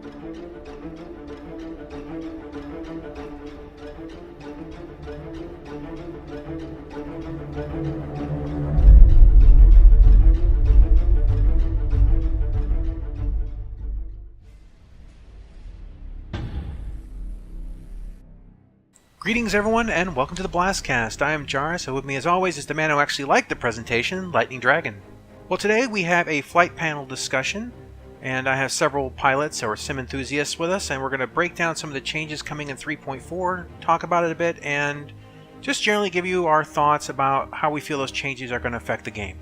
Greetings everyone, and welcome to the BlastCast. I am Jarvis, and with me as always is the man who actually liked the presentation, Lightning Dragon. Well, today we have a flight panel discussion, and I have several pilots or sim enthusiasts with us, and we're going to break down some of the changes coming in 3.4, talk about it a bit, and just generally give you our thoughts about how we feel those changes are going to affect the game.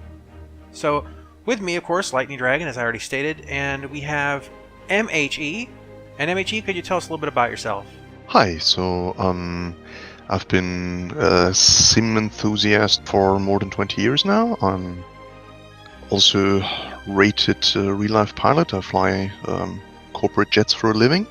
So, with me, of course, Lightning Dragon, as I already stated, and we have MHE. And MHE, could you tell us a little bit about yourself? Hi, so I've been a sim enthusiast for more than 20 years now. I'm also rated real-life pilot. I fly corporate jets for a living.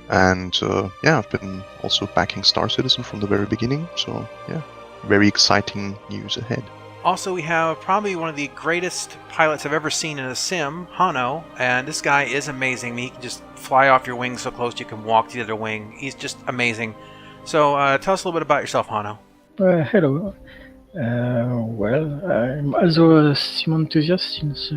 And yeah, I've been also backing Star Citizen from the very beginning. So yeah, very exciting news ahead. Also, we have probably one of the greatest pilots I've ever seen in a sim, Hano, and this guy is amazing. He can just fly off your wing so close you can walk to the other wing. He's just amazing. So, tell us a little bit about yourself, Hano. Hello. Well, I'm also a sim enthusiast since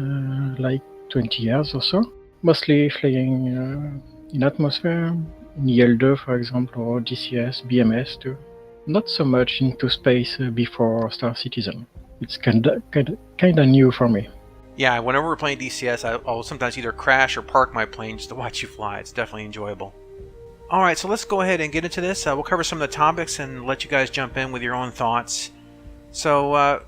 like 20 years or so. Mostly flying in atmosphere, in EL2, for example, or DCS, BMS too. Not so much into space before Star Citizen. It's kind of new for me. Yeah, whenever we're playing DCS, I'll sometimes either crash or park my plane just to watch you fly. It's definitely enjoyable. Alright, so let's go ahead and get into this. We'll cover some of the topics and let you guys jump in with your own thoughts. So,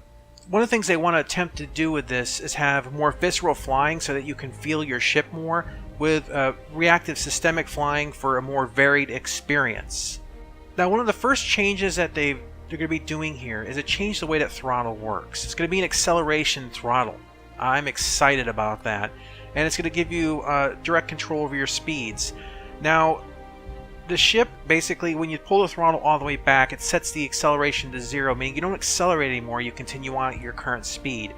one of the things they want to attempt to do with this is have more visceral flying so that you can feel your ship more, with reactive systemic flying for a more varied experience. Now, one of the first changes that they're going to be doing here is a change the way that throttle works. It's going to be an acceleration throttle. I'm excited about that. And it's going to give you direct control over your speeds. Now, the ship, basically, when you pull the throttle all the way back, it sets the acceleration to 0, meaning you don't accelerate anymore, you continue on at your current speed.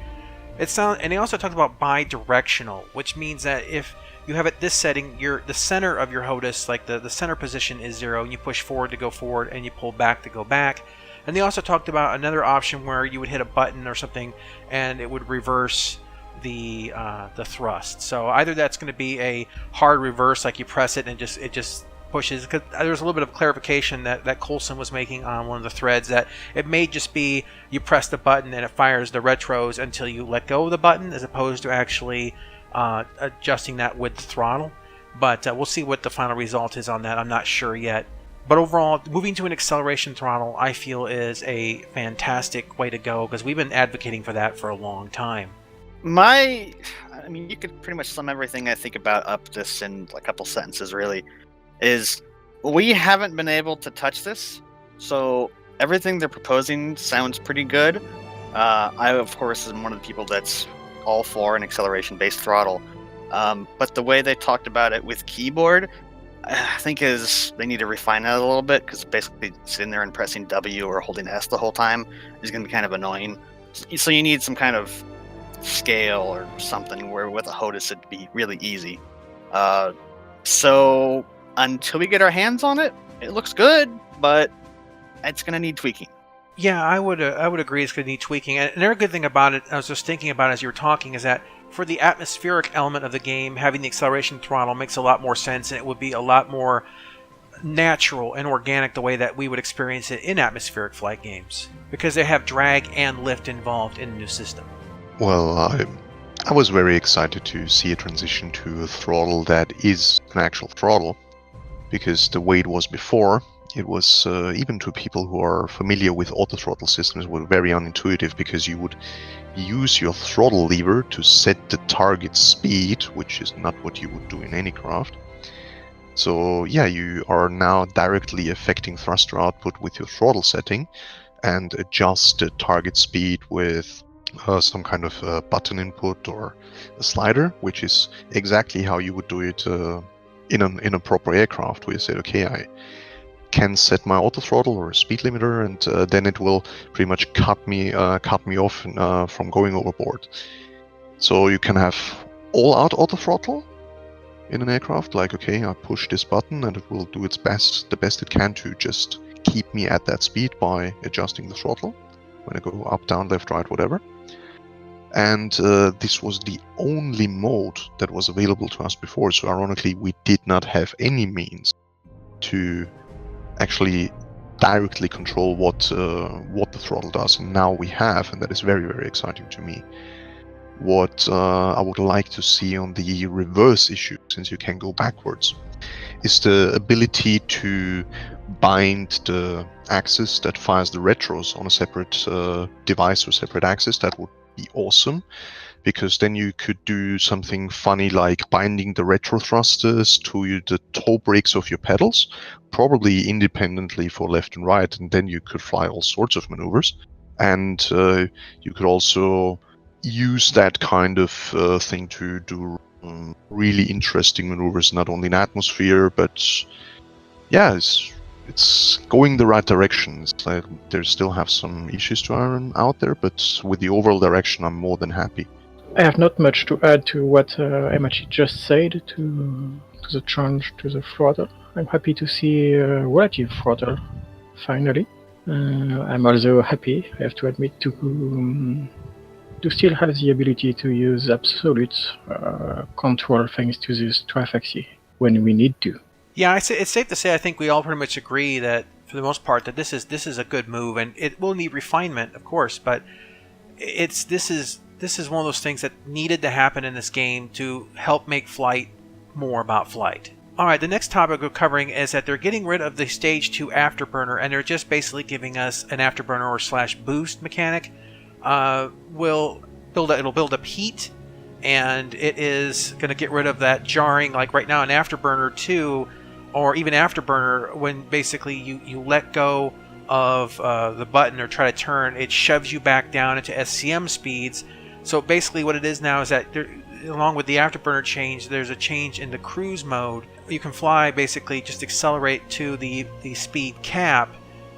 And they also talked about bi-directional, which means that if you have at this setting, the center of your HOTAS, like the center position is 0, and you push forward to go forward, and you pull back to go back. And they also talked about another option where you would hit a button or something, and it would reverse the thrust. So either that's going to be a hard reverse, like you press it and it just pushes. Because there's a little bit of clarification that Coulson was making on one of the threads, that it may just be you press the button and it fires the retros until you let go of the button, as opposed to actually adjusting that with the throttle. But we'll see what the final result is on that. I'm not sure yet. But overall, moving to an acceleration throttle, I feel, is a fantastic way to go, because we've been advocating for that for a long time. I mean, you could pretty much sum everything I think about this in a couple sentences, really. Is we haven't been able to touch this, so everything they're proposing sounds pretty good. I, of course, am one of the people that's all for an acceleration-based throttle. But the way they talked about it with keyboard, I think they need to refine that a little bit, because basically sitting there and pressing W or holding S the whole time is going to be kind of annoying. So you need some kind of scale or something where with a HOTAS it'd be really easy. So until we get our hands on it, it looks good, but it's going to need tweaking. Yeah, I would agree it's going to need tweaking. And another good thing about it, I was just thinking about as you were talking, is that for the atmospheric element of the game, having the acceleration throttle makes a lot more sense, and it would be a lot more natural and organic the way that we would experience it in atmospheric flight games, because they have drag and lift involved in the new system. Well, I was very excited to see a transition to a throttle that is an actual throttle, because the way it was before, it was, even to people who are familiar with auto-throttle systems, were very unintuitive, because you would use your throttle lever to set the target speed, which is not what you would do in any craft. So yeah, you are now directly affecting thruster output with your throttle setting, and adjust the target speed with some kind of button input or a slider, which is exactly how you would do it in a proper aircraft, where you say, okay, I can set my auto throttle or a speed limiter, and then it will pretty much cut me off from going overboard. So you can have all-out auto throttle, in an aircraft. Like, okay, I push this button and it will do its best, the best it can to just keep me at that speed by adjusting the throttle when I go up, down, left, right, whatever. And this was the only mode that was available to us before. So ironically, we did not have any means to actually directly control what the throttle does, and now we have, and that is very, very exciting to me. What I would like to see on the reverse issue, since you can go backwards, is the ability to bind the axis that fires the retros on a separate device or separate axis. That would be awesome, because then you could do something funny like binding the retro thrusters to the toe brakes of your pedals, probably independently for left and right, and then you could fly all sorts of maneuvers. And you could also use that kind of thing to do really interesting maneuvers, not only in atmosphere, but yeah, it's going the right direction. It's like they still have some issues to iron out there, but with the overall direction, I'm more than happy. I have not much to add to what Emachi just said to the change to the throttle. I'm happy to see relative throttle, finally. I'm also happy, I have to admit, to still have the ability to use absolute control thanks to this trifaxy when we need to. Yeah, it's safe to say I think we all pretty much agree that, for the most part, that this is a good move, and it will need refinement, of course, but this is one of those things that needed to happen in this game to help make flight more about flight. Alright, the next topic we're covering is that they're getting rid of the Stage 2 Afterburner, and they're just basically giving us an Afterburner or / boost mechanic. It'll build up heat, and it is going to get rid of that jarring, like right now in Afterburner 2, or even Afterburner, when basically you let go of the button or try to turn, it shoves you back down into SCM speeds. So basically what it is now is that along with the Afterburner change, there's a change in the cruise mode. You can fly, basically just accelerate to the speed cap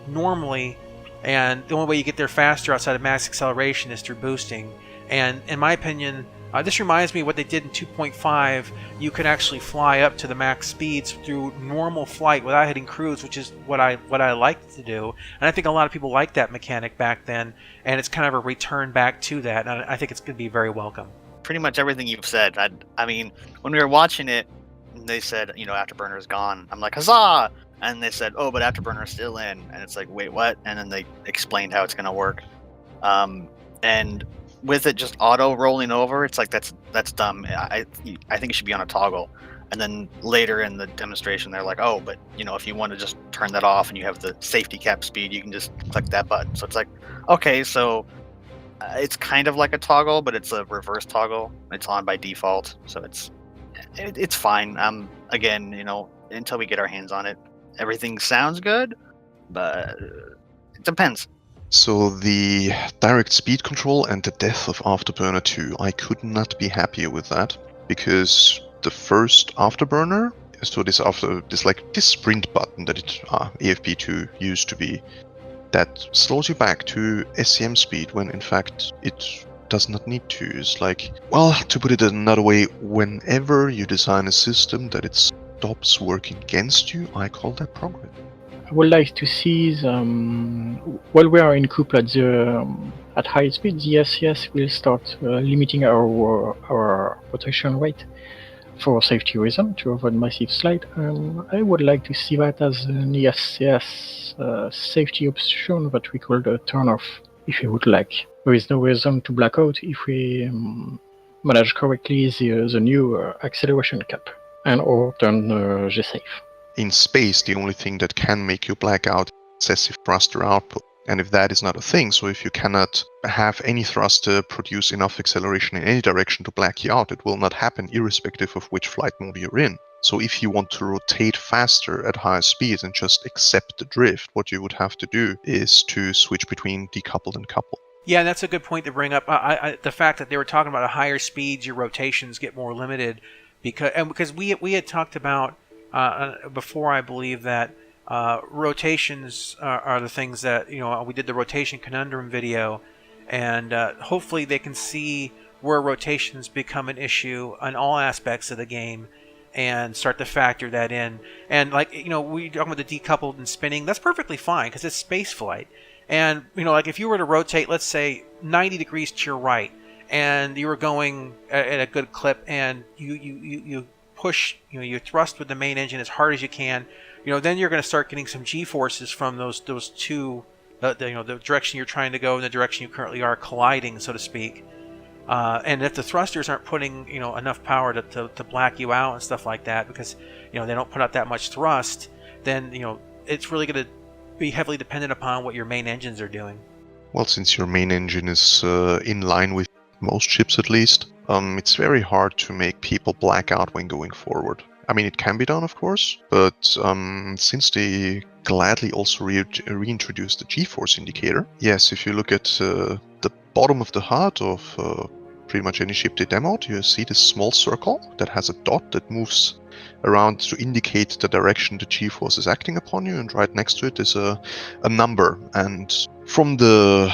normally, and the only way you get there faster outside of max acceleration is through boosting. And in my opinion, this reminds me of what they did in 2.5. You could actually fly up to the max speeds through normal flight without hitting cruise, which is what I like to do. And I think a lot of people liked that mechanic back then, and it's kind of a return back to that, and I think it's going to be very welcome. Pretty much everything you've said. I mean, when we were watching it, they said, Afterburner is gone. I'm like, huzzah! And they said, oh, but Afterburner is still in. And it's like, wait, what? And then they explained how it's going to work. And with it just auto rolling over, it's like that's dumb. I think it should be on a toggle. And then later in the demonstration, they're like, oh, but if you want to just turn that off and you have the safety cap speed, you can just click that button. So it's like, okay, so it's kind of like a toggle, but it's a reverse toggle. It's on by default, so it's fine. Again, until we get our hands on it, everything sounds good, but it depends. So the direct speed control and the death of Afterburner 2, I could not be happier with that, because the first Afterburner, so this sprint button that AFP2 used to be, that slows you back to SCM speed when in fact it does not need to. It's like, well, to put it another way, whenever you design a system that it stops working against you, I call that progress. I would like to see while we are in coupe at high speed, the SCS will start limiting our rotation rate for safety reasons to avoid massive slide. I would like to see that as an SCS safety option that we call the turn off, if you would like. There is no reason to black out if we manage correctly the new acceleration cap and or turn G-safe. In space, the only thing that can make you black out is excessive thruster output. And if that is not a thing, so if you cannot have any thruster produce enough acceleration in any direction to black you out, it will not happen irrespective of which flight mode you're in. So if you want to rotate faster at higher speeds and just accept the drift, what you would have to do is to switch between decoupled and coupled. Yeah, that's a good point to bring up. The fact that they were talking about at higher speeds, your rotations get more limited, because we had talked about before, I believe, that rotations are the things that, we did the rotation conundrum video, and hopefully they can see where rotations become an issue in all aspects of the game, and start to factor that in. And like, we talking about the decoupled and spinning, that's perfectly fine because it's space flight. And like if you were to rotate, let's say 90 degrees to your right, and you were going at a good clip, and you push, you thrust with the main engine as hard as you can, then you're going to start getting some G-forces from those two, the direction you're trying to go and the direction you currently are colliding, so to speak. And if the thrusters aren't putting enough power to black you out and stuff like that, because they don't put out that much thrust, then it's really going to be heavily dependent upon what your main engines are doing. Well, since your main engine is in line with most ships at least, it's very hard to make people black out when going forward. I mean, it can be done, of course, but since they gladly also reintroduced the G-force indicator, yes, if you look at the bottom of the HUD of pretty much any ship they demoed, you see this small circle that has a dot that moves around to indicate the direction the G-force is acting upon you, and right next to it is a number. And from the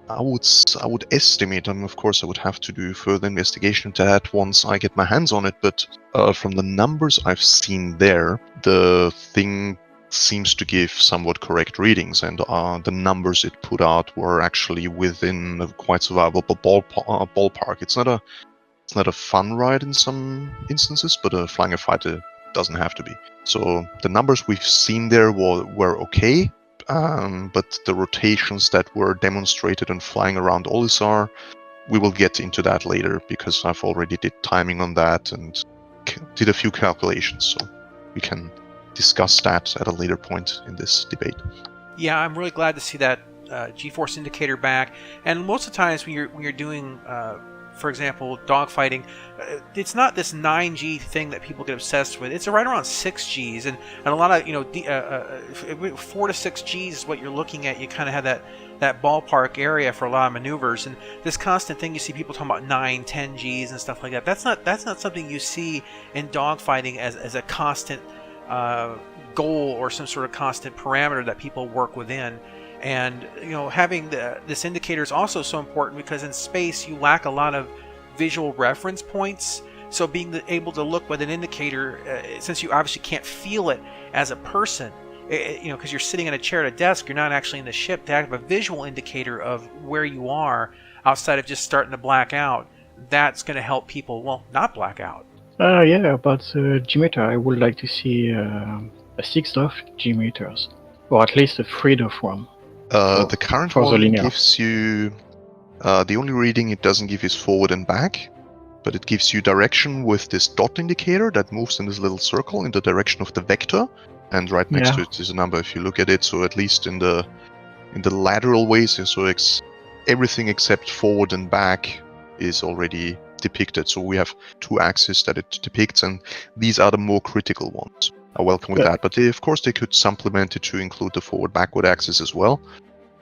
I would estimate, of course I would have to do further investigation to that once I get my hands on it, but from the numbers I've seen there, the thing seems to give somewhat correct readings, and the numbers it put out were actually within a quite survivable ballpark. It's not a fun ride in some instances, but flying a fighter doesn't have to be. So the numbers we've seen there were okay. But the rotations that were demonstrated and flying around Olisar, we will get into that later, because I've already did timing on that and did a few calculations, so we can discuss that at a later point in this debate. Yeah, I'm really glad to see that G-force indicator back. And most of the times when you're doing, for example, dogfighting, it's not this 9G thing that people get obsessed with. It's right around 6Gs, and a lot of 4 to 6Gs is what you're looking at. You kind of have that ballpark area for a lot of maneuvers, and this constant thing you see people talking about 9, 10 Gs and stuff like that. That's not something you see in dogfighting as a constant goal or some sort of constant parameter that people work within. And having this indicator is also so important because in space you lack a lot of visual reference points. So being able to look with an indicator, since you obviously can't feel it as a person, because you're sitting in a chair at a desk, you're not actually in the ship, to have a visual indicator of where you are outside of just starting to black out, that's going to help people, not black out. Yeah, about the G-meter, I would like to see a 6-DOF G-meters, or at least a 3-DOF one. The current one gives you, the only reading it doesn't give is forward and back, but it gives you direction with this dot indicator that moves in this little circle in the direction of the vector, and right next to it is a number if you look at it, so at least in the lateral ways, so everything except forward and back is already depicted, so we have 2 axes that it depicts, and these are the more critical ones. I welcome with that, but of course they could supplement it to include the forward-backward axis as well.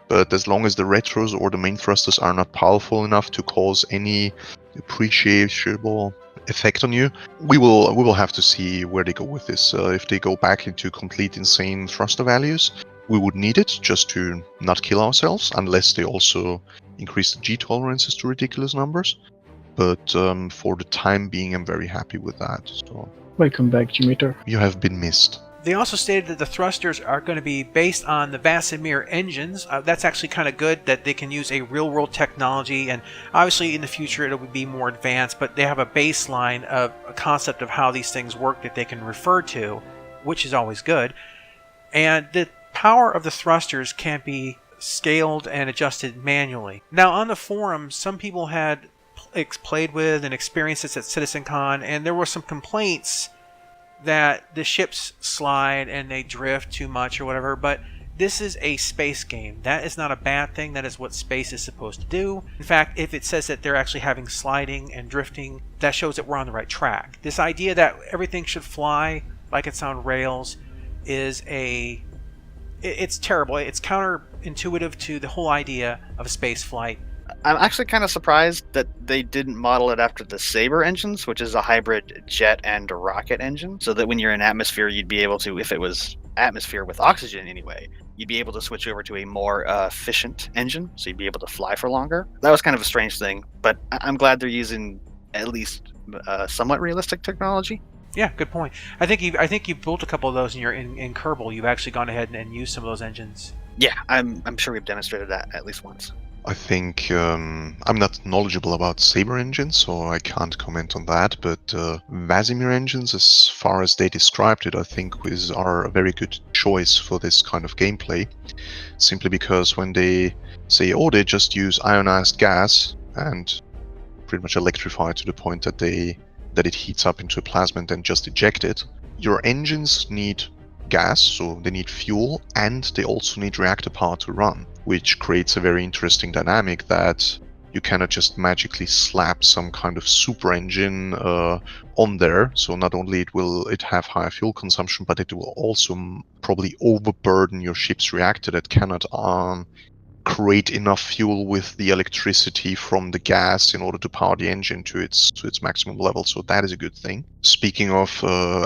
But as long as the retros or the main thrusters are not powerful enough to cause any appreciable effect on you, we will have to see where they go with this. If they go back into complete insane thruster values, we would need it just to not kill ourselves, unless they also increase the G tolerances to ridiculous numbers. But for the time being, I'm very happy with that. So. Welcome back, G-meter. You have been missed. They also stated that the thrusters are going to be based on the Vasimir engines. That's actually kind of good that they can use a real-world technology, and obviously in the future it'll be more advanced, but they have a baseline of a concept of how these things work that they can refer to, which is always good. And the power of the thrusters can be scaled and adjusted manually. Now on the forum, some people had played with and experienced this at CitizenCon, and there were some complaints that the ships slide and they drift too much or whatever, but this is a space game. That is not a bad thing. That is what space is supposed to do. In fact, if it says that they're actually having sliding and drifting, that shows that we're on the right track. This idea that everything should fly like it's on rails is it's terrible. It's counterintuitive to the whole idea of space flight. I'm actually kind of surprised that they didn't model it after the Sabre engines, which is a hybrid jet and rocket engine, so that when you're in atmosphere, you'd be able to, if it was atmosphere with oxygen anyway, you'd be able to switch over to a more efficient engine, so you'd be able to fly for longer. That was kind of a strange thing, but I'm glad they're using at least somewhat realistic technology. Yeah, good point. I think you've built a couple of those in Kerbal. You've actually gone ahead and used some of those engines. Yeah, I'm sure we've demonstrated that at least once. I think I'm not knowledgeable about Saber engines, so I can't comment on that. But Vasimir engines, as far as they described it, I think are a very good choice for this kind of gameplay. Simply because when they say, oh, they just use ionized gas and pretty much electrify to the point that it heats up into a plasma and then just eject it. Your engines need gas, so they need fuel, and they also need reactor power to run, which creates a very interesting dynamic that you cannot just magically slap some kind of super engine on there. So not only will it have higher fuel consumption, but it will also probably overburden your ship's reactor that cannot create enough fuel with the electricity from the gas in order to power the engine to its maximum level. So that is a good thing. Speaking of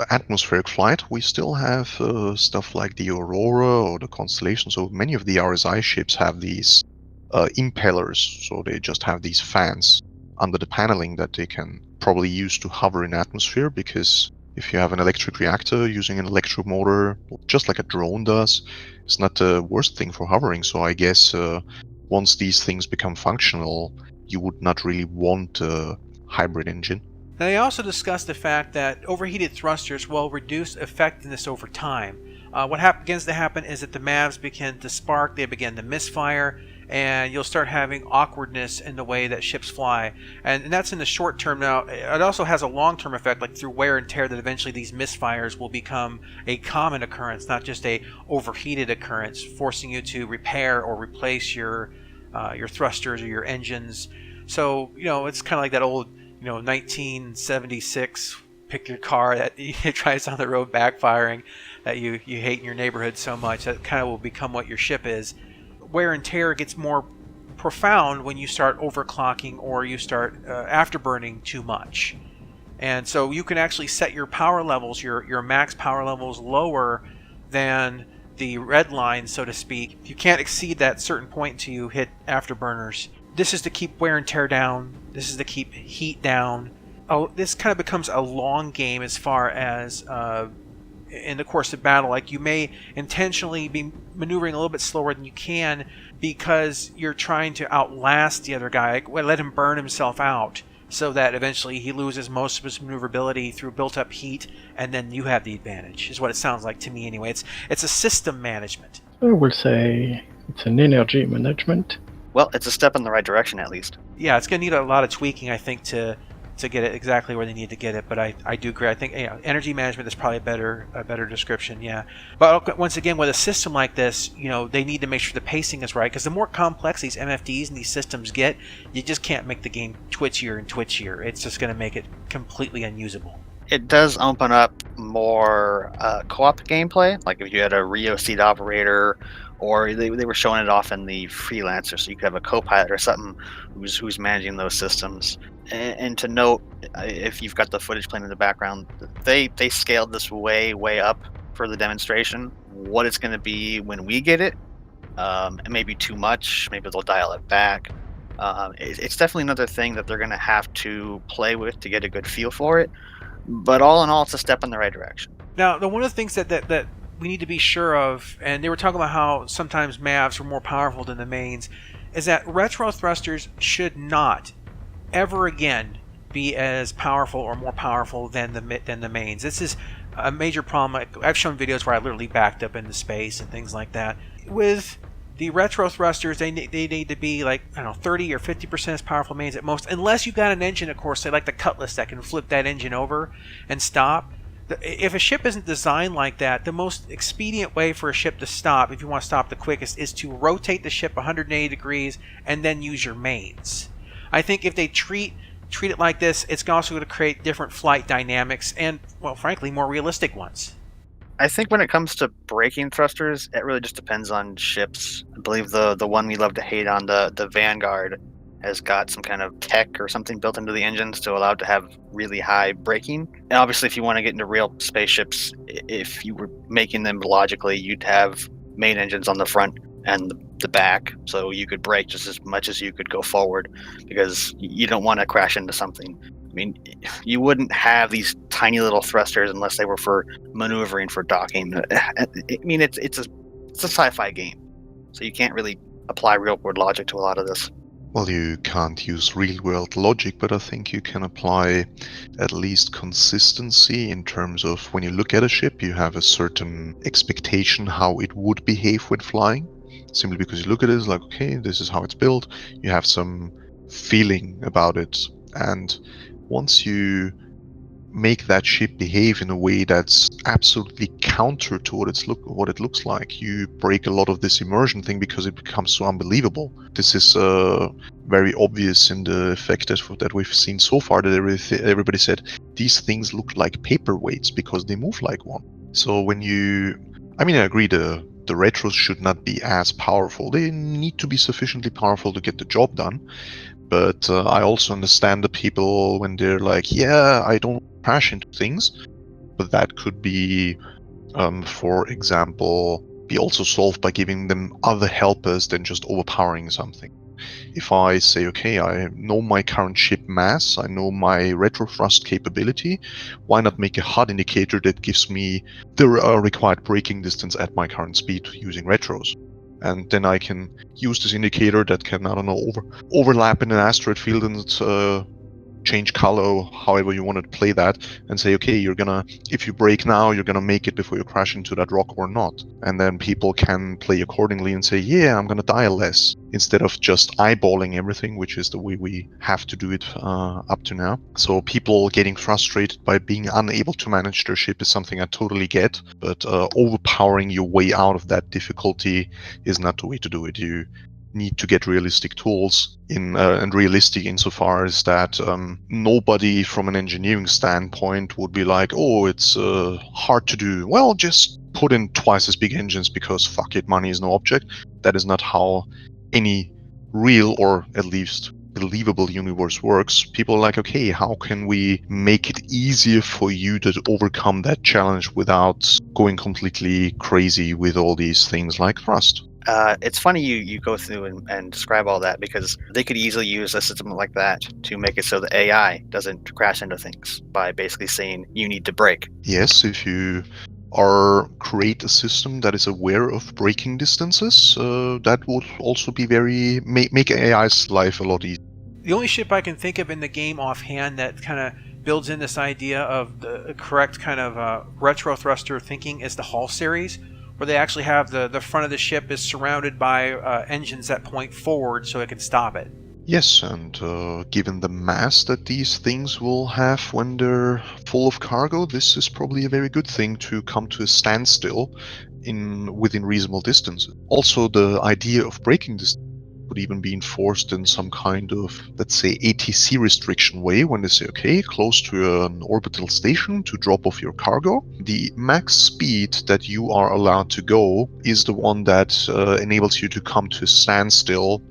atmospheric flight, we still have stuff like the Aurora or the Constellation. So many of the RSI ships have these impellers. So they just have these fans under the paneling that they can probably use to hover in atmosphere, because if you have an electric reactor using an electric motor, just like a drone does, it's not the worst thing for hovering. So I guess once these things become functional, you would not really want a hybrid engine. Now, they also discussed the fact that overheated thrusters will reduce effectiveness over time. What begins to happen is that the MAVs begin to spark, they begin to misfire, and you'll start having awkwardness in the way that ships fly. And that's in the short term. Now, it also has a long-term effect, like through wear and tear, that eventually these misfires will become a common occurrence, not just a overheated occurrence, forcing you to repair or replace your thrusters or your engines. So, it's kind of like that old, 1976 pick your car that it tries on the road backfiring that you hate in your neighborhood so much. That kind of will become what your ship is. Wear and tear gets more profound when you start overclocking or you start afterburning too much. And so you can actually set your power levels, your max power levels, lower than the red line, so to speak. You can't exceed that certain point until you hit afterburners. This is to keep wear and tear down. This is to keep heat down. This kind of becomes a long game as far as in the course of battle. Like, you may intentionally be maneuvering a little bit slower than you can because you're trying to outlast the other guy. Let him burn himself out so that eventually he loses most of his maneuverability through built-up heat, and then you have the advantage, is what it sounds like to me anyway. It's a system management. I will say it's an energy management. Well, it's a step in the right direction, at least. Yeah, it's going to need a lot of tweaking, I think, to get it exactly where they need to get it, but I do agree. I think energy management is probably a better description. Yeah, but once again, with a system like this, they need to make sure the pacing is right, because the more complex these MFDs and these systems get, you just can't make the game twitchier and twitchier. It's just going to make it completely unusable. It does open up more co-op gameplay, like if you had a Rio seat operator, or they were showing it off in the Freelancer, so you could have a co-pilot or something who's managing those systems. And to note, if you've got the footage playing in the background, they scaled this way up for the demonstration. What it's going to be when we get it, it may be too much. Maybe they'll dial it back. It's definitely another thing that they're going to have to play with to get a good feel for it. But all in all, it's a step in the right direction. Now, one of the things that we need to be sure of, and they were talking about how sometimes MAVs are more powerful than the mains, is that retro thrusters should not ever again be as powerful or more powerful than the mains. This is a major problem. I've shown videos where I literally backed up into space and things like that. With the retro thrusters, they need to be like, 30 or 50% as powerful mains at most, unless you've got an engine, of course, say like the Cutlass, that can flip that engine over and stop. If a ship isn't designed like that, the most expedient way for a ship to stop, if you want to stop the quickest, is to rotate the ship 180 degrees and then use your mains. I think if they treat it like this, it's also going to create different flight dynamics and, well, frankly, more realistic ones. I think when it comes to braking thrusters, it really just depends on ships. I believe the one we love to hate on, the Vanguard, has got some kind of tech or something built into the engines to allow it to have really high braking. And obviously, if you want to get into real spaceships, if you were making them logically, you'd have main engines on the front and the back, so you could brake just as much as you could go forward, because you don't want to crash into something. mean, you wouldn't have these tiny little thrusters unless they were for maneuvering, for docking. I mean, it's a sci-fi game, so you can't really apply real-world logic to a lot of this. Well, you can't use real-world logic, but I think you can apply at least consistency in terms of when you look at a ship, you have a certain expectation how it would behave when flying. Simply because you look at it, it's like, okay, this is how it's built. You have some feeling about it. And once you make that ship behave in a way that's absolutely counter to what it looks like, you break a lot of this immersion thing because it becomes so unbelievable. This is very obvious in the effect that we've seen so far, that everybody said these things look like paperweights because they move like one. So when I agree the retros should not be as powerful. They need to be sufficiently powerful to get the job done. But I also understand the people when they're like, yeah, I don't crash into things. But that could be, for example, be also solved by giving them other helpers than just overpowering something. If I say, okay, I know my current ship mass, I know my retrothrust capability, why not make a HUD indicator that gives me the required braking distance at my current speed using retros? And then I can use this indicator that can, I don't know, overlap in an asteroid field and change color, however you want to play that, and say, okay, if you brake now, you're gonna make it before you crash into that rock or not. And then people can play accordingly and say, yeah, I'm gonna die less, instead of just eyeballing everything, which is the way we have to do it up to now. So people getting frustrated by being unable to manage their ship is something I totally get, but overpowering your way out of that difficulty is not the way to do it. You need to get realistic tools and realistic insofar as that nobody from an engineering standpoint would be like, oh, it's hard to do. Well, just put in twice as big engines because fuck it, money is no object. That is not how any real or at least believable universe works. People are like, okay, how can we make it easier for you to overcome that challenge without going completely crazy with all these things like thrust? It's funny you go through and describe all that, because they could easily use a system like that to make it so the AI doesn't crash into things by basically saying you need to brake. Yes, if you create a system that is aware of braking distances, that would also be make AI's life a lot easier. The only ship I can think of in the game offhand that kind of builds in this idea of the correct kind of retro thruster thinking is the Hall series, where they actually have the front of the ship is surrounded by engines that point forward so it can stop it. Yes, and given the mass that these things will have when they're full of cargo, this is probably a very good thing to come to a standstill within reasonable distance. Also, the idea of braking distance could even be enforced in some kind of, let's say, ATC restriction way, when they say, okay, close to an orbital station to drop off your cargo, the max speed that you are allowed to go is the one that enables you to come to a standstill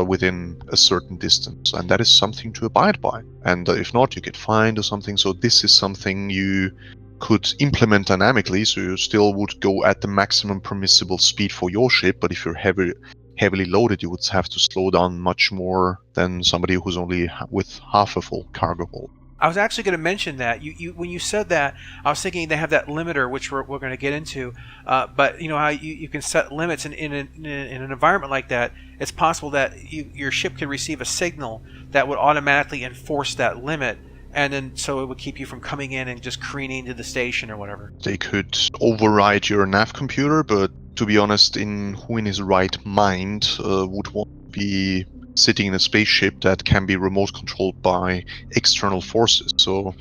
within a certain distance, and that is something to abide by. And if not, you get fined or something. So this is something you could implement dynamically, so you still would go at the maximum permissible speed for your ship, but if you're heavily loaded, you would have to slow down much more than somebody who's only with half a full cargo hold. I was actually going to mention that when you said that, I was thinking they have that limiter, which we're going to get into. But you know how you can set limits in an environment like that. It's possible that your ship could receive a signal that would automatically enforce that limit, and then so it would keep you from coming in and just careening to the station or whatever. They could override your nav computer, but to be honest, who in his right mind would want to be sitting in a spaceship that can be remote controlled by external forces? So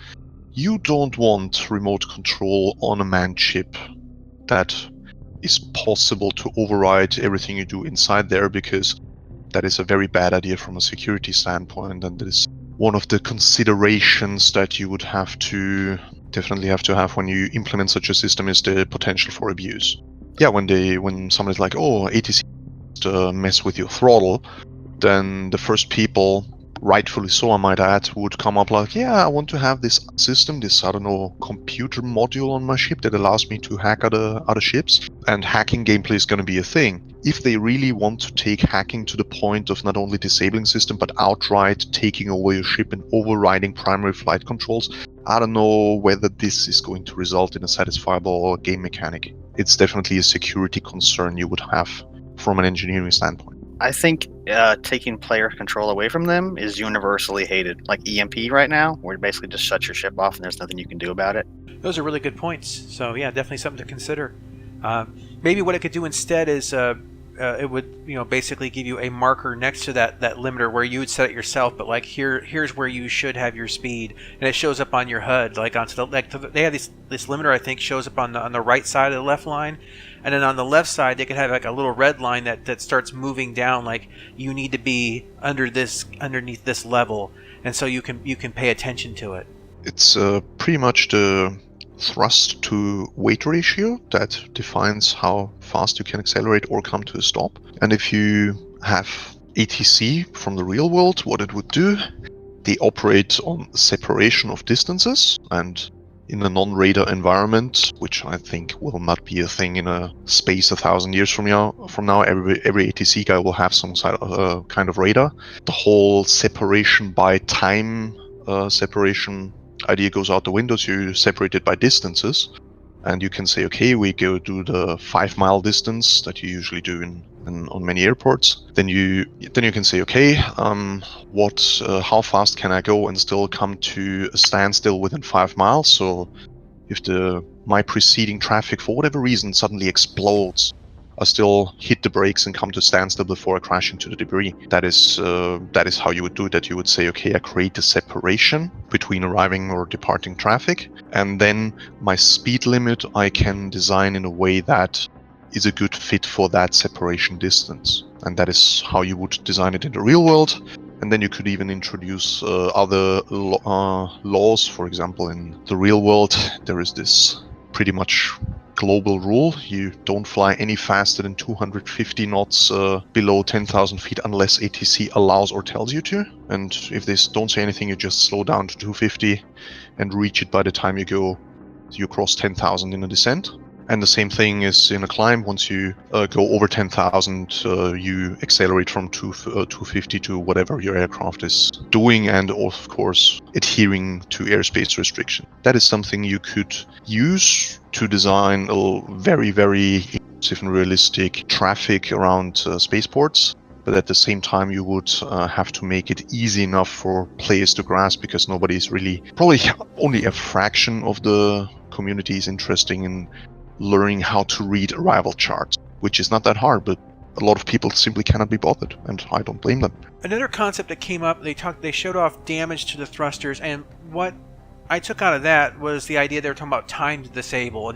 you don't want remote control on a manned ship that is possible to override everything you do inside there, because that is a very bad idea from a security standpoint, and that is one of the considerations that you would definitely have to have when you implement such a system, is the potential for abuse. Yeah, when somebody's like, oh, ATC mess with your throttle, then the first people rightfully so I might add, would come up like, yeah, I want to have this system, this, I don't know, computer module on my ship that allows me to hack other ships, and hacking gameplay is going to be a thing. If they really want to take hacking to the point of not only disabling system, but outright taking over your ship and overriding primary flight controls, I don't know whether this is going to result in a satisfiable game mechanic. It's definitely a security concern you would have from an engineering standpoint. I think taking player control away from them is universally hated. Like EMP right now, where you basically just shut your ship off and there's nothing you can do about it. Those are really good points. So yeah, definitely something to consider. Maybe what it could do instead is it would basically give you a marker next to that limiter where you would set it yourself, but like here's where you should have your speed, and it shows up on your HUD like onto the they have this limiter, I think, shows up on the right side of the left line, and then on the left side they could have like a little red line that starts moving down, like you need to be underneath this level, and so you can pay attention to it. It's pretty much the thrust to weight ratio that defines how fast you can accelerate or come to a stop. And if you have ATC from the real world, what it would do, they operate on separation of distances, and in a non-radar environment, which I think will not be a thing in a space 1,000 years from now, every ATC guy will have some kind of radar. The whole separation by time separation idea goes out the window, so you separate it by distances, and you can say, okay, we go do the 5-mile distance that you usually do on many airports. Then you can say, okay, how fast can I go and still come to a standstill within 5 miles? So if my preceding traffic for whatever reason suddenly explodes, I still hit the brakes and come to standstill before I crash into the debris. That is how you would do it. That you would say, okay, I create a separation between arriving or departing traffic, and then my speed limit I can design in a way that is a good fit for that separation distance. And that is how you would design it in the real world. And then you could even introduce other laws. For example, in the real world, there is this pretty much global rule: you don't fly any faster than 250 knots below 10,000 feet unless ATC allows or tells you to. And if they don't say anything, you just slow down to 250 and reach it by the time you cross 10,000 in a descent. And the same thing is in a climb. Once you go over 10,000, you accelerate from 250 to whatever your aircraft is doing, and of course adhering to airspace restriction. That is something you could use to design a very, very inclusive and realistic traffic around spaceports. But at the same time, you would have to make it easy enough for players to grasp, because nobody is really, probably only a fraction of the community is interested in learning how to read arrival charts, which is not that hard, but a lot of people simply cannot be bothered, and I don't blame them. Another concept that came up, they showed off damage to the thrusters, and what I took out of that was the idea they were talking about time to disable,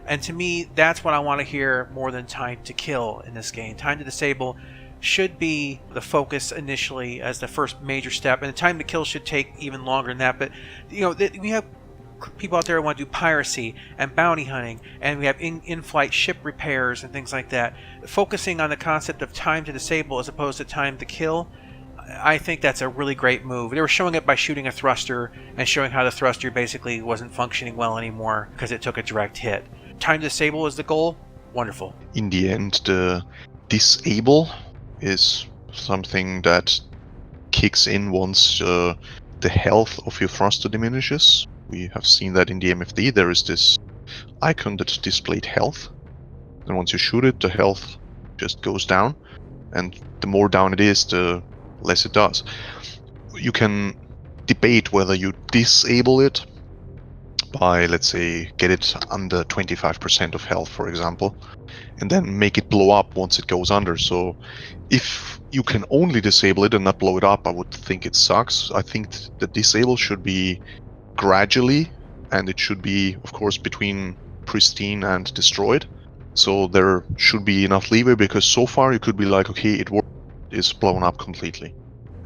and to me, that's what I want to hear more than time to kill in this game. Time to disable should be the focus initially as the first major step, and the time to kill should take even longer than that. But we have people out there who want to do piracy and bounty hunting, and we have in-flight ship repairs and things like that. Focusing on the concept of time to disable as opposed to time to kill, I think that's a really great move. They were showing it by shooting a thruster and showing how the thruster basically wasn't functioning well anymore because it took a direct hit. Time to disable is the goal. Wonderful. In the end, the disable is something that kicks in once the health of your thruster diminishes. We have seen that in the MFD. There is this icon that displayed health, and once you shoot it, the health just goes down, and the more down it is, the less it does. You can debate whether you disable it by, let's say, get it under 25% of health, for example, and then make it blow up once it goes under. So if you can only disable it and not blow it up, I would think it sucks. I think the disable should be gradually, and it should be, of course, between pristine and destroyed. So there should be enough leeway, because so far you could be like, okay, it worked, is blown up completely,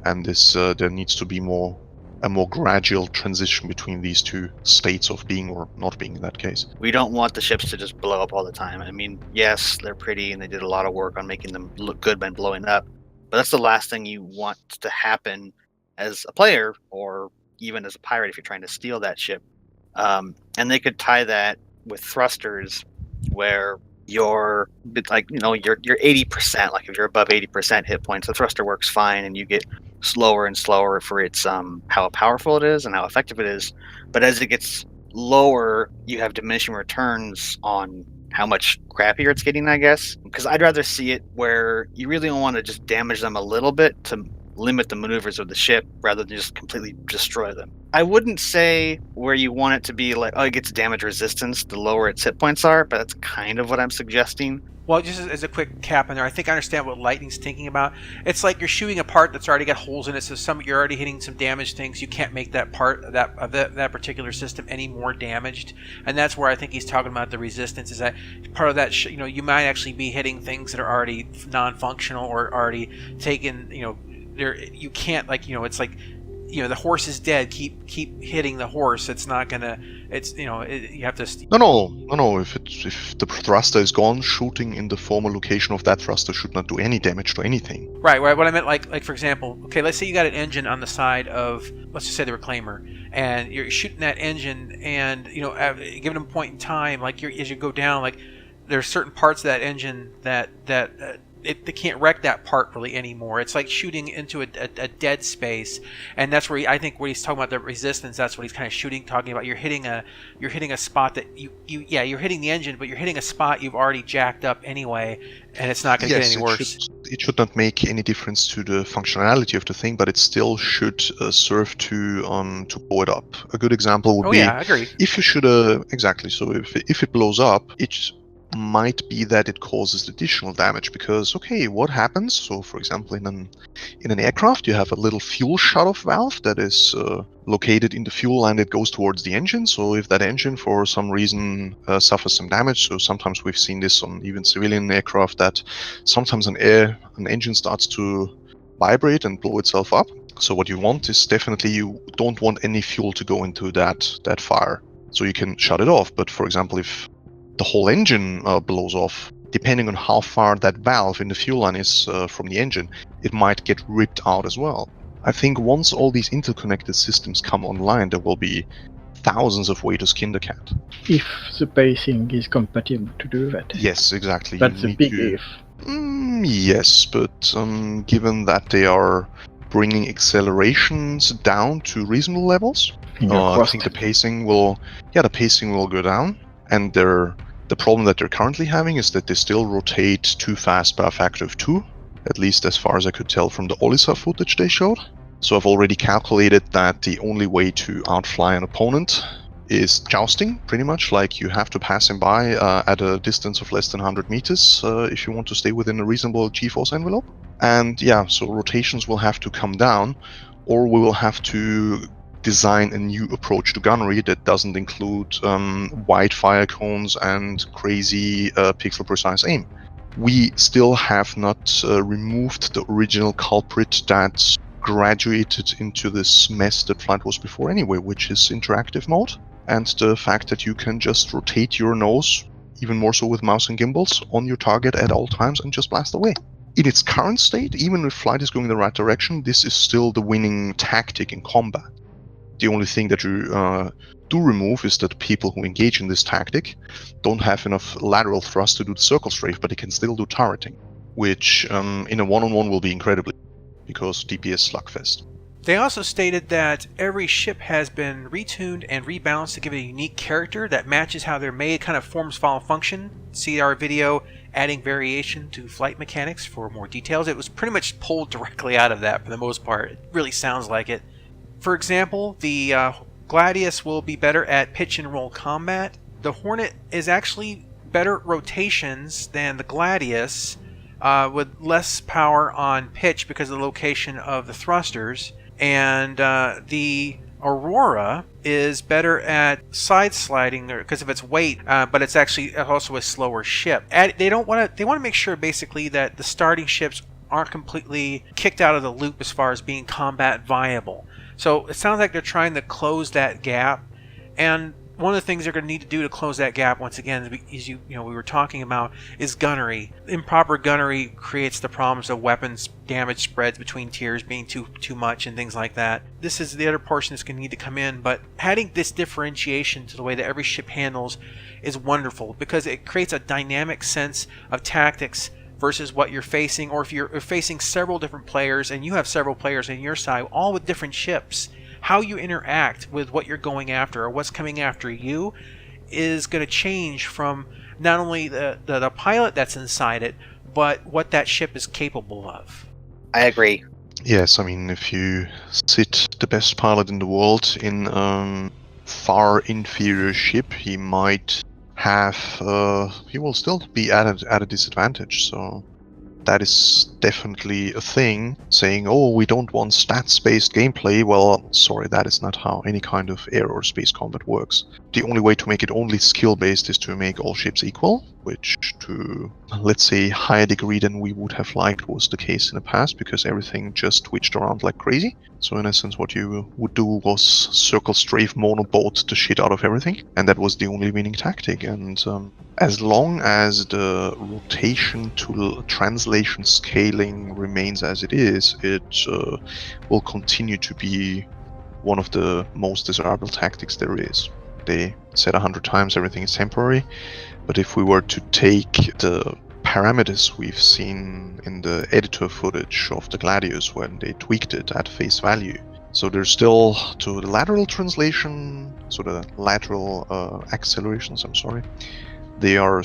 and this there needs to be a more gradual transition between these two states of being or not being in that case. We don't want the ships to just blow up all the time. I mean, yes, they're pretty and they did a lot of work on making them look good by blowing up, but that's the last thing you want to happen as a player, or even as a pirate if you're trying to steal that ship. And they could tie that with thrusters, where you're like, you're 80%. Like if you're above 80% hit points, the thruster works fine, and you get slower and slower for its how powerful it is and how effective it is. But as it gets lower, you have diminishing returns on how much crappier it's getting, I guess. Because I'd rather see it where you really don't want to just damage them a little bit to limit the maneuvers of the ship rather than just completely destroy them. I wouldn't say where you want it to be like, oh, it gets damage resistance the lower its hit points are, but that's kind of what I'm suggesting. Well, just as a quick cap in there, I think I understand what Lightning's thinking about. It's like you're shooting a part that's already got holes in it, so you're already hitting some damaged things. You can't make that part that particular system any more damaged, and that's where I think he's talking about the resistance. Is that part of that? You might actually be hitting things that are already non-functional or already taken. You can't, like, it's like, the horse is dead. Keep hitting the horse. It's not gonna. It's you have to. No. If the thruster is gone, shooting in the former location of that thruster should not do any damage to anything. Right. What I meant, like for example, okay, let's say you got an engine on the side of, let's just say the reclaimer, and you're shooting that engine, and given a point in time, like as you go down, like there's certain parts of that engine that they can't wreck that part really anymore. It's like shooting into a dead space, and that's where I think when he's talking about the resistance, that's what he's kind of talking about. You're hitting a spot that you're hitting the engine, but you're hitting a spot you've already jacked up anyway, and it's not going to get any worse. It should not make any difference to the functionality of the thing, but it still should serve to blow it up. A good example would be, I agree. If you should exactly. So if it blows up, it might be that it causes additional damage, because what happens? So for example, in an aircraft, you have a little fuel shutoff valve that is located in the fuel, and it goes towards the engine. So if that engine for some reason suffers some damage, so sometimes we've seen this on even civilian aircraft, that sometimes an engine starts to vibrate and blow itself up. So what you want is definitely, you don't want any fuel to go into that fire. So you can shut it off. But for example, if the whole engine blows off, depending on how far that valve in the fuel line is from the engine, it might get ripped out as well. I think once all these interconnected systems come online, there will be thousands of ways to skin the cat. If the pacing is compatible to do that. Yes, exactly. That's a big if. Yes, but given that they are bringing accelerations down to reasonable levels, I think the pacing will go down. And the problem that they're currently having is that they still rotate too fast by a factor of 2, at least as far as I could tell from the Olisa footage they showed. So I've already calculated that the only way to outfly an opponent is jousting, pretty much. Like, you have to pass him by at a distance of less than 100 meters if you want to stay within a reasonable G-force envelope. And so rotations will have to come down, or we will have to design a new approach to gunnery that doesn't include wide fire cones and crazy pixel precise aim. We still have not removed the original culprit that graduated into this mess that flight was before anyway, which is interactive mode, and the fact that you can just rotate your nose, even more so with mouse and gimbals, on your target at all times and just blast away. In its current state, even if flight is going in the right direction, this is still the winning tactic in combat. The only thing that you do remove is that people who engage in this tactic don't have enough lateral thrust to do the circle strafe, but they can still do turreting, which in a one-on-one will be incredibly, because DPS slugfest. They also stated that every ship has been retuned and rebalanced to give it a unique character that matches how they're made, kind of forms follow function. See our video adding variation to flight mechanics for more details. It was pretty much pulled directly out of that for the most part. It really sounds like it. For example, the Gladius will be better at pitch and roll combat. The Hornet is actually better at rotations than the Gladius, with less power on pitch because of the location of the thrusters. And the Aurora is better at side sliding because of its weight, but it's actually also a slower ship. They want to make sure basically that the starting ships aren't completely kicked out of the loop as far as being combat viable. So it sounds like they're trying to close that gap, and One of the things they're going to need to do to close that gap, once again, as we were talking about, is gunnery. Improper gunnery creates the problems of weapons damage spreads between tiers being too much and things like that. This is the other portion that's going to need to come in, but adding this differentiation to the way that every ship handles is wonderful because it creates a dynamic sense of tactics versus what you're facing, or if you're facing several different players and you have several players on your side, all with different ships. How you interact with what you're going after or what's coming after you is going to change from not only the pilot that's inside it, but what that ship is capable of. I agree. Yes, I mean, if you sit the best pilot in the world in a far inferior ship, he might have, he will still be at a disadvantage, so that is definitely a thing. Saying, oh, we don't want stats-based gameplay, well, sorry, that is not how any kind of air or space combat works. The only way to make it only skill-based is to make all ships equal, which to, let's say, higher degree than we would have liked was the case in the past, because everything just twitched around like crazy. So in essence, what you would do was circle strafe monoboat the shit out of everything, and that was the only winning tactic. And as long as the rotation to translation scaling remains as it is, it will continue to be one of the most desirable tactics there is. They said 100 times everything is temporary, but if we were to take the parameters we've seen in the editor footage of the Gladius when they tweaked it at face value, so there's still, to the lateral translation, so the lateral accelerations, I'm sorry, they're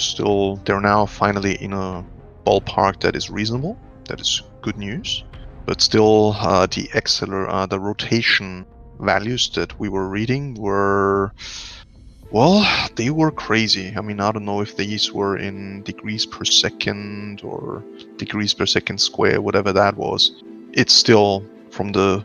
now finally in a ballpark that is reasonable. That is good news. But still, the rotation values that we were reading were, well, they were crazy. I mean, I don't know if these were in degrees per second or degrees per second square, whatever that was. It's still, from the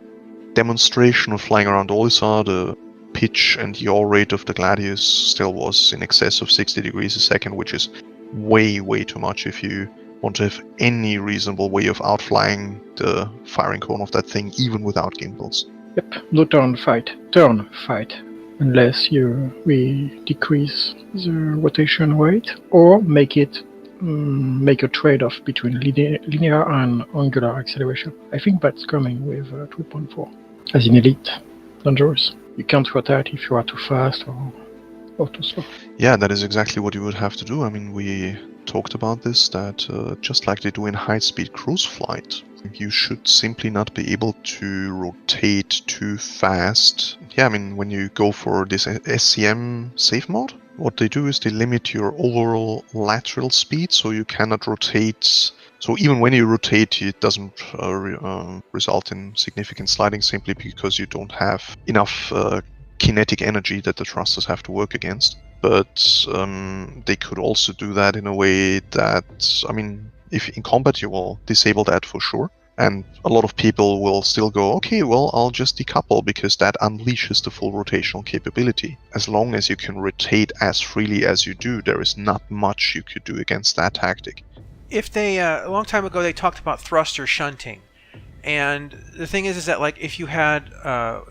demonstration of flying around Olisar, the pitch and yaw rate of the Gladius still was in excess of 60 degrees a second, which is way, way too much if you want to have any reasonable way of outflying the firing cone of that thing, even without gimbals. Yep, no turn fight, unless we decrease the rotation rate or make a trade-off between linear and angular acceleration. I think that's coming with 3.4. As in Elite, dangerous. You can't rotate if you are too fast or too slow. Yeah, that is exactly what you would have to do. I mean, we talked about this, that just like they do in high-speed cruise flight, you should simply not be able to rotate too fast. Yeah, I mean, when you go for this SCM safe mode, what they do is they limit your overall lateral speed, so you cannot rotate. So even when you rotate, it doesn't result in significant sliding, simply because you don't have enough kinetic energy that the thrusters have to work against. But they could also do that in a way that, I mean, if in combat you will disable that for sure. And a lot of people will still go, okay, well, I'll just decouple because that unleashes the full rotational capability. As long as you can rotate as freely as you do, there is not much you could do against that tactic. If they, a long time ago, they talked about thruster shunting. And the thing is that, like, if you had,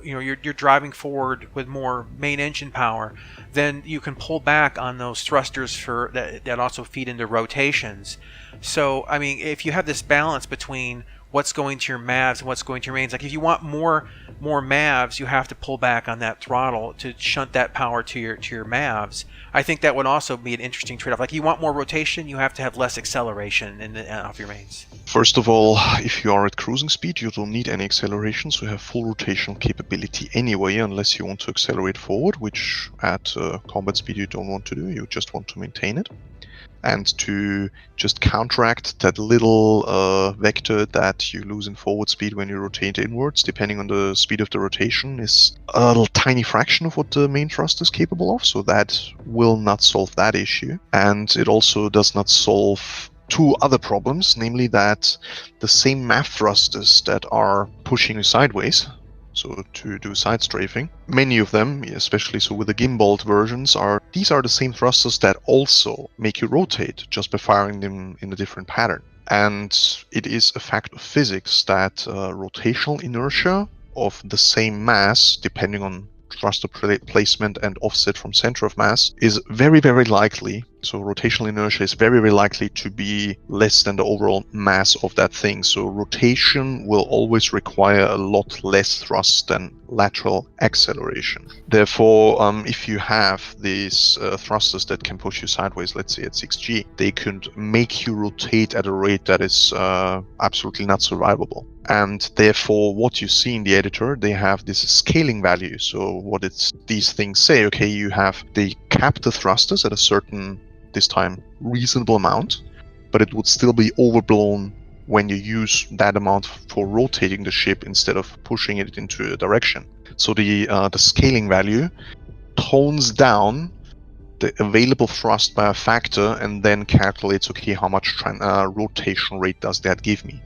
you're driving forward with more main engine power, then you can pull back on those thrusters that also feed into rotations. So, I mean, if you have this balance between what's going to your MAVs and what's going to your mains, like if you want more MAVs, you have to pull back on that throttle to shunt that power to your MAVs. I think that would also be an interesting trade-off. Like, you want more rotation, you have to have less acceleration off your mains. First of all, if you are at cruising speed, you don't need any acceleration, so you have full rotational capability anyway, unless you want to accelerate forward, which at combat speed you don't want to do, you just want to maintain it. And to just counteract that little vector that you lose in forward speed when you rotate inwards, depending on the speed of the rotation, is a little tiny fraction of what the main thrust is capable of, so that will not solve that issue. And it also does not solve two other problems, namely that the same MAF thrusters that are pushing you sideways, so to do side strafing, many of them, especially so with the gimbaled versions, these are the same thrusters that also make you rotate just by firing them in a different pattern. And it is a fact of physics that rotational inertia of the same mass, depending on thruster placement and offset from center of mass is very, very likely. So rotational inertia is very, very likely to be less than the overall mass of that thing. So rotation will always require a lot less thrust than lateral acceleration. Therefore, if you have these thrusters that can push you sideways, let's say at 6G, they could make you rotate at a rate that is absolutely not survivable. And therefore, what you see in the editor, they have this scaling value. So what these things say, okay, they cap the thrusters at a certain, this time, reasonable amount, but it would still be overblown when you use that amount for rotating the ship instead of pushing it into a direction. So the scaling value tones down the available thrust by a factor and then calculates, okay, how much rotation rate does that give me?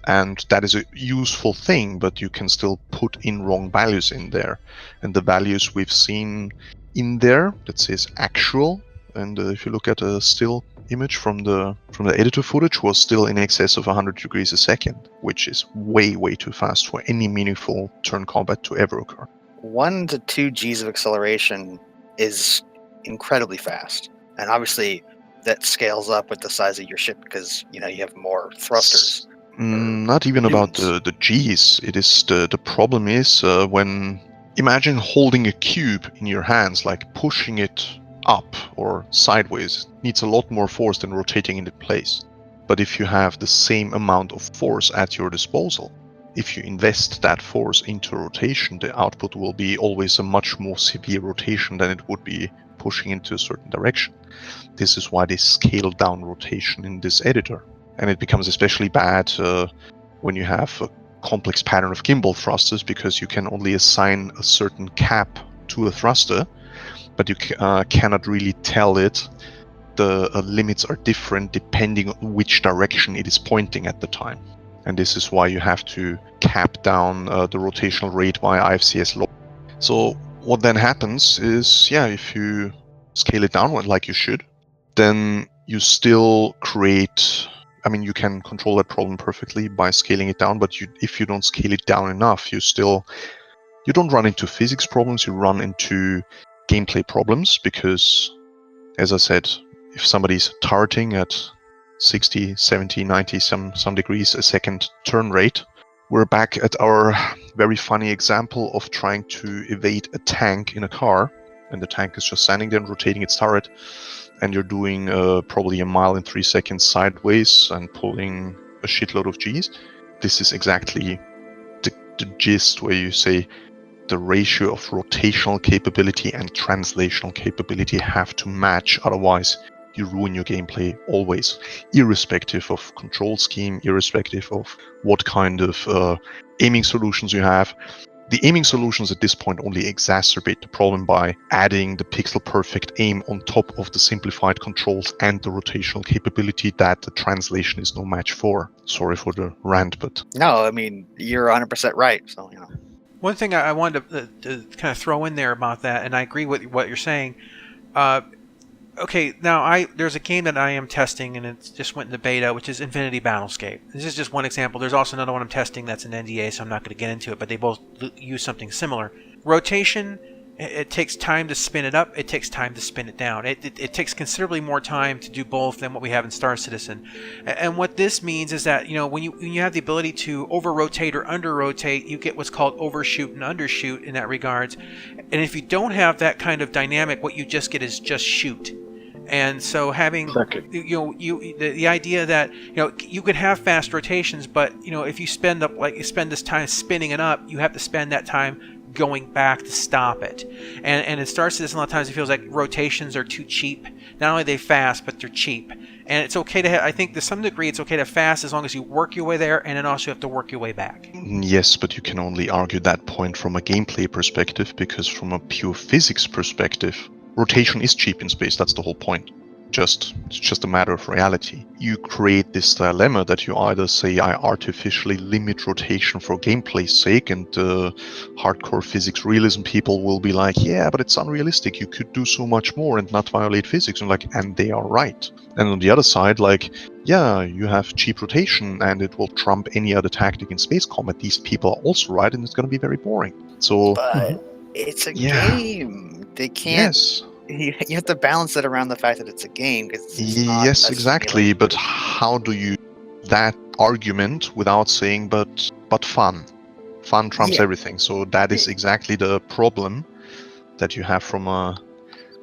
And that is a useful thing, but you can still put in wrong values in there. And the values we've seen in there that says actual, and if you look at a still image from the editor footage, was still in excess of 100 degrees a second, which is way, way too fast for any meaningful turn combat to ever occur. 1 to 2 G's of acceleration is incredibly fast, and obviously that scales up with the size of your ship because you have more thrusters. Not even about the G's. It is the problem is when imagine holding a cube in your hands, like pushing it up or sideways needs a lot more force than rotating it in place. But if you have the same amount of force at your disposal, if you invest that force into rotation, the output will be always a much more severe rotation than it would be pushing into a certain direction. This is why they scale down rotation in this editor. And it becomes especially bad when you have a complex pattern of gimbal thrusters, because you can only assign a certain cap to a thruster, but you cannot really tell it. The limits are different depending on which direction it is pointing at the time. And this is why you have to cap down the rotational rate by IFCS law. So what then happens is, if you scale it down like you should, then you still create... I mean, you can control that problem perfectly by scaling it down, but if you don't scale it down enough, you don't run into physics problems, you run into gameplay problems, because, as I said, if somebody's turreting at 60, 70, 90, some degrees a second turn rate, we're back at our very funny example of trying to evade a tank in a car, and the tank is just standing there and rotating its turret, and you're doing probably 1 mile in 3 seconds sideways and pulling a shitload of G's. This is exactly the gist, where you say the ratio of rotational capability and translational capability have to match, otherwise you ruin your gameplay always, irrespective of control scheme, irrespective of what kind of aiming solutions you have. The aiming solutions at this point only exacerbate the problem by adding the pixel perfect aim on top of the simplified controls and the rotational capability that the translation is no match for. Sorry for the rant, but... No, I mean, you're 100% right, so, One thing I wanted to kind of throw in there about that, and I agree with what you're saying. Okay, now there's a game that I am testing, and it just went into beta, which is Infinity Battlescape. This is just one example. There's also another one I'm testing that's an NDA, so I'm not going to get into it, but they both use something similar. Rotation, it takes time to spin it up. It takes time to spin it down. It takes considerably more time to do both than what we have in Star Citizen. And what this means is that, when you have the ability to over-rotate or under-rotate, you get what's called overshoot and undershoot in that regards. And if you don't have that kind of dynamic, what you just get is just shoot. And so having, the idea that, you could have fast rotations, but, if you spend this time spinning it up, you have to spend that time going back to stop it. And it starts to this a lot of times. It feels like rotations are too cheap. Not only are they fast, but they're cheap. And it's okay to have, I think to some degree it's okay to fast as long as you work your way there, and then also you have to work your way back. Yes, but you can only argue that point from a gameplay perspective, because from a pure physics perspective, rotation is cheap in space. That's the whole point. It's just a matter of reality. You create this dilemma that you either say, I artificially limit rotation for gameplay's sake, and hardcore physics realism people will be like, yeah, but it's unrealistic. You could do so much more and not violate physics. And they are right. And on the other side, you have cheap rotation and it will trump any other tactic in space combat. These people are also right, and it's going to be very boring. So. But it's a Yeah. game. They can't. Yes. You have to balance it around the fact that it's a game because it's not Yes, a exactly. simulation. But how do you that argument without saying but fun? Fun trumps Yeah. everything. So that is exactly the problem that you have from a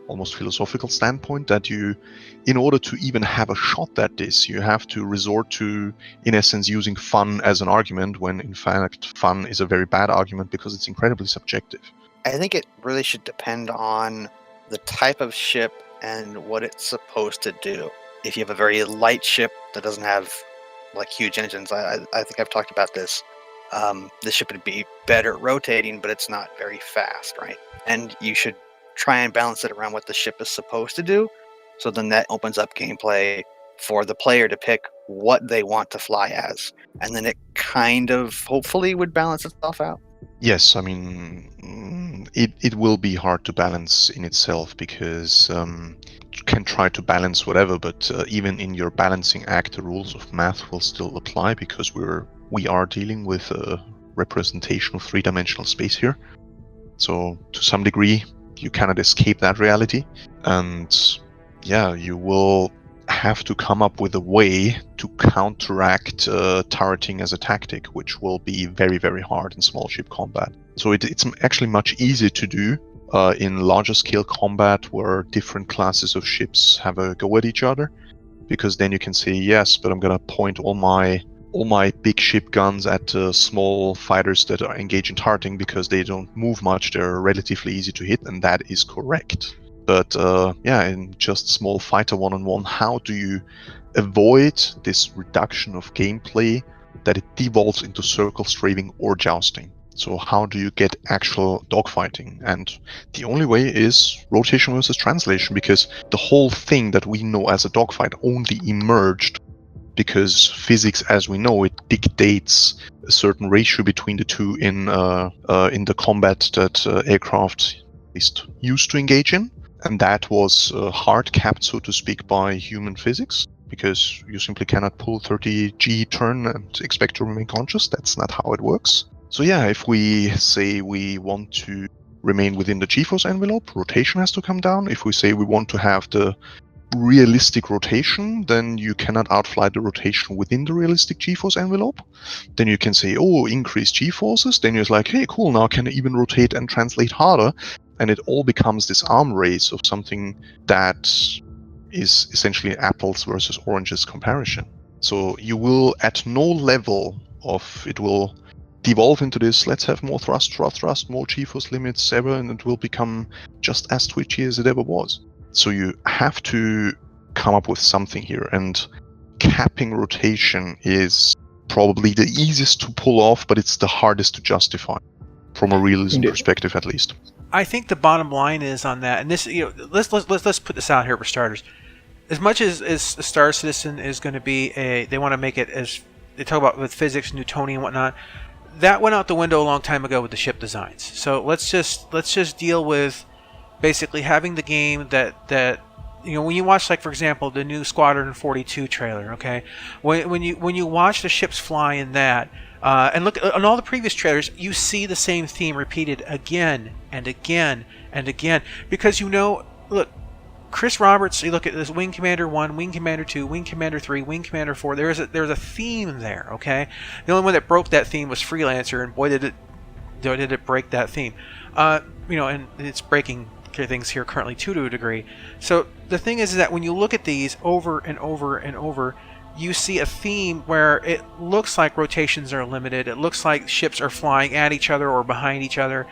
almost philosophical standpoint, that you, in order to even have a shot at this, you have to resort to, in essence, using fun as an argument, when in fact fun is a very bad argument because it's incredibly subjective. I think it really should depend on the type of ship and what it's supposed to do. If you have a very light ship that doesn't have like huge engines, I think I've talked about this. The ship would be better rotating, but it's not very fast, right? And you should try and balance it around what the ship is supposed to do. So then that opens up gameplay for the player to pick what they want to fly as. And then it kind of hopefully would balance itself out. Yes, I mean, it will be hard to balance in itself, because you can try to balance whatever, but even in your balancing act, the rules of math will still apply, because we are dealing with a representation of three-dimensional space here. So to some degree, you cannot escape that reality, and yeah, you will have to come up with a way to counteract turreting as a tactic, which will be very, very hard in small ship combat. So it's actually much easier to do in larger scale combat, where different classes of ships have a go at each other, because then you can say, yes, but I'm gonna point all my big ship guns at small fighters that are engaged in turreting, because they don't move much, they're relatively easy to hit, and that is correct. But yeah, in just small fighter one-on-one, how do you avoid this reduction of gameplay that it devolves into circle straving or jousting? So how do you get actual dogfighting? And the only way is rotation versus translation, because the whole thing that we know as a dogfight only emerged because physics, as we know it, dictates a certain ratio between the two in the combat that aircraft is used to engage in. And that was hard capped, so to speak, by human physics, because you simply cannot pull 30G turn and expect to remain conscious. That's not how it works. So yeah, if we say we want to remain within the G-force envelope, rotation has to come down. If we say we want to have the realistic rotation, then you cannot outfly the rotation within the realistic G-force envelope. Then you can say, oh, increase G-forces. Then you're like, hey, cool, now can I even rotate and translate harder? And it all becomes this arm race of something that is essentially apples versus oranges comparison. So you will, at no level of it, will devolve into this, let's have more thrust, more G-force limits ever, and it will become just as twitchy as it ever was. So you have to come up with something here, and capping rotation is probably the easiest to pull off, but it's the hardest to justify from a realism perspective, at least. I think the bottom line is on that, and this, let's put this out here for starters. As much as Star Citizen is going to be they want to make it, as they talk about with physics, Newtonian and whatnot, that went out the window a long time ago with the ship designs. So let's just deal with basically having the game that when you watch, like, for example, the new Squadron 42 trailer, okay, when you watch the ships fly in that, and look on all the previous trailers, you see the same theme repeated again and again and again, because look, Chris Roberts, you look at this Wing Commander 1, Wing Commander 2, Wing Commander 3, Wing Commander 4, there's a theme there, okay? The only one that broke that theme was Freelancer, and boy did it break that theme. And it's breaking things here currently too, to a degree. So the thing is that when you look at these over and over and over, you see a theme where it looks like rotations are limited. It looks like ships are flying at each other or behind each other.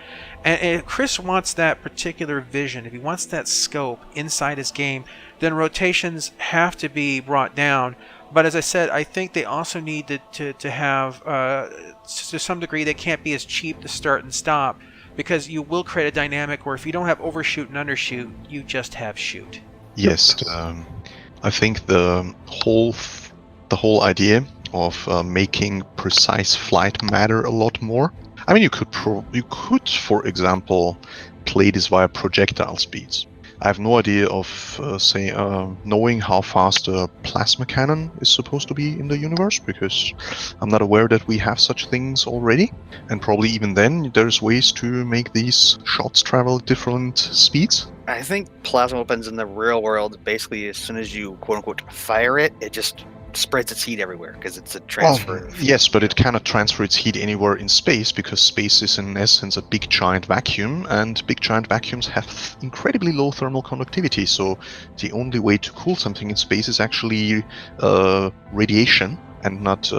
And if Chris wants that particular vision, if he wants that scope inside his game, then rotations have to be brought down. But as I said, I think they also need to have, to some degree, they can't be as cheap to start and stop, because you will create a dynamic where if you don't have overshoot and undershoot, you just have shoot. Yes, I think the whole idea of making precise flight matter a lot more. I mean, you could, for example, play this via projectile speeds. I have no idea of, knowing how fast a plasma cannon is supposed to be in the universe, because I'm not aware that we have such things already. And probably even then, there's ways to make these shots travel different speeds. I think plasma weapons in the real world, basically, as soon as you quote unquote fire it, it just spreads its heat everywhere because it's a transfer. Well, yes, but it cannot transfer its heat anywhere in space, because space is in essence a big giant vacuum, and big giant vacuums have incredibly low thermal conductivity. So the only way to cool something in space is actually radiation, and not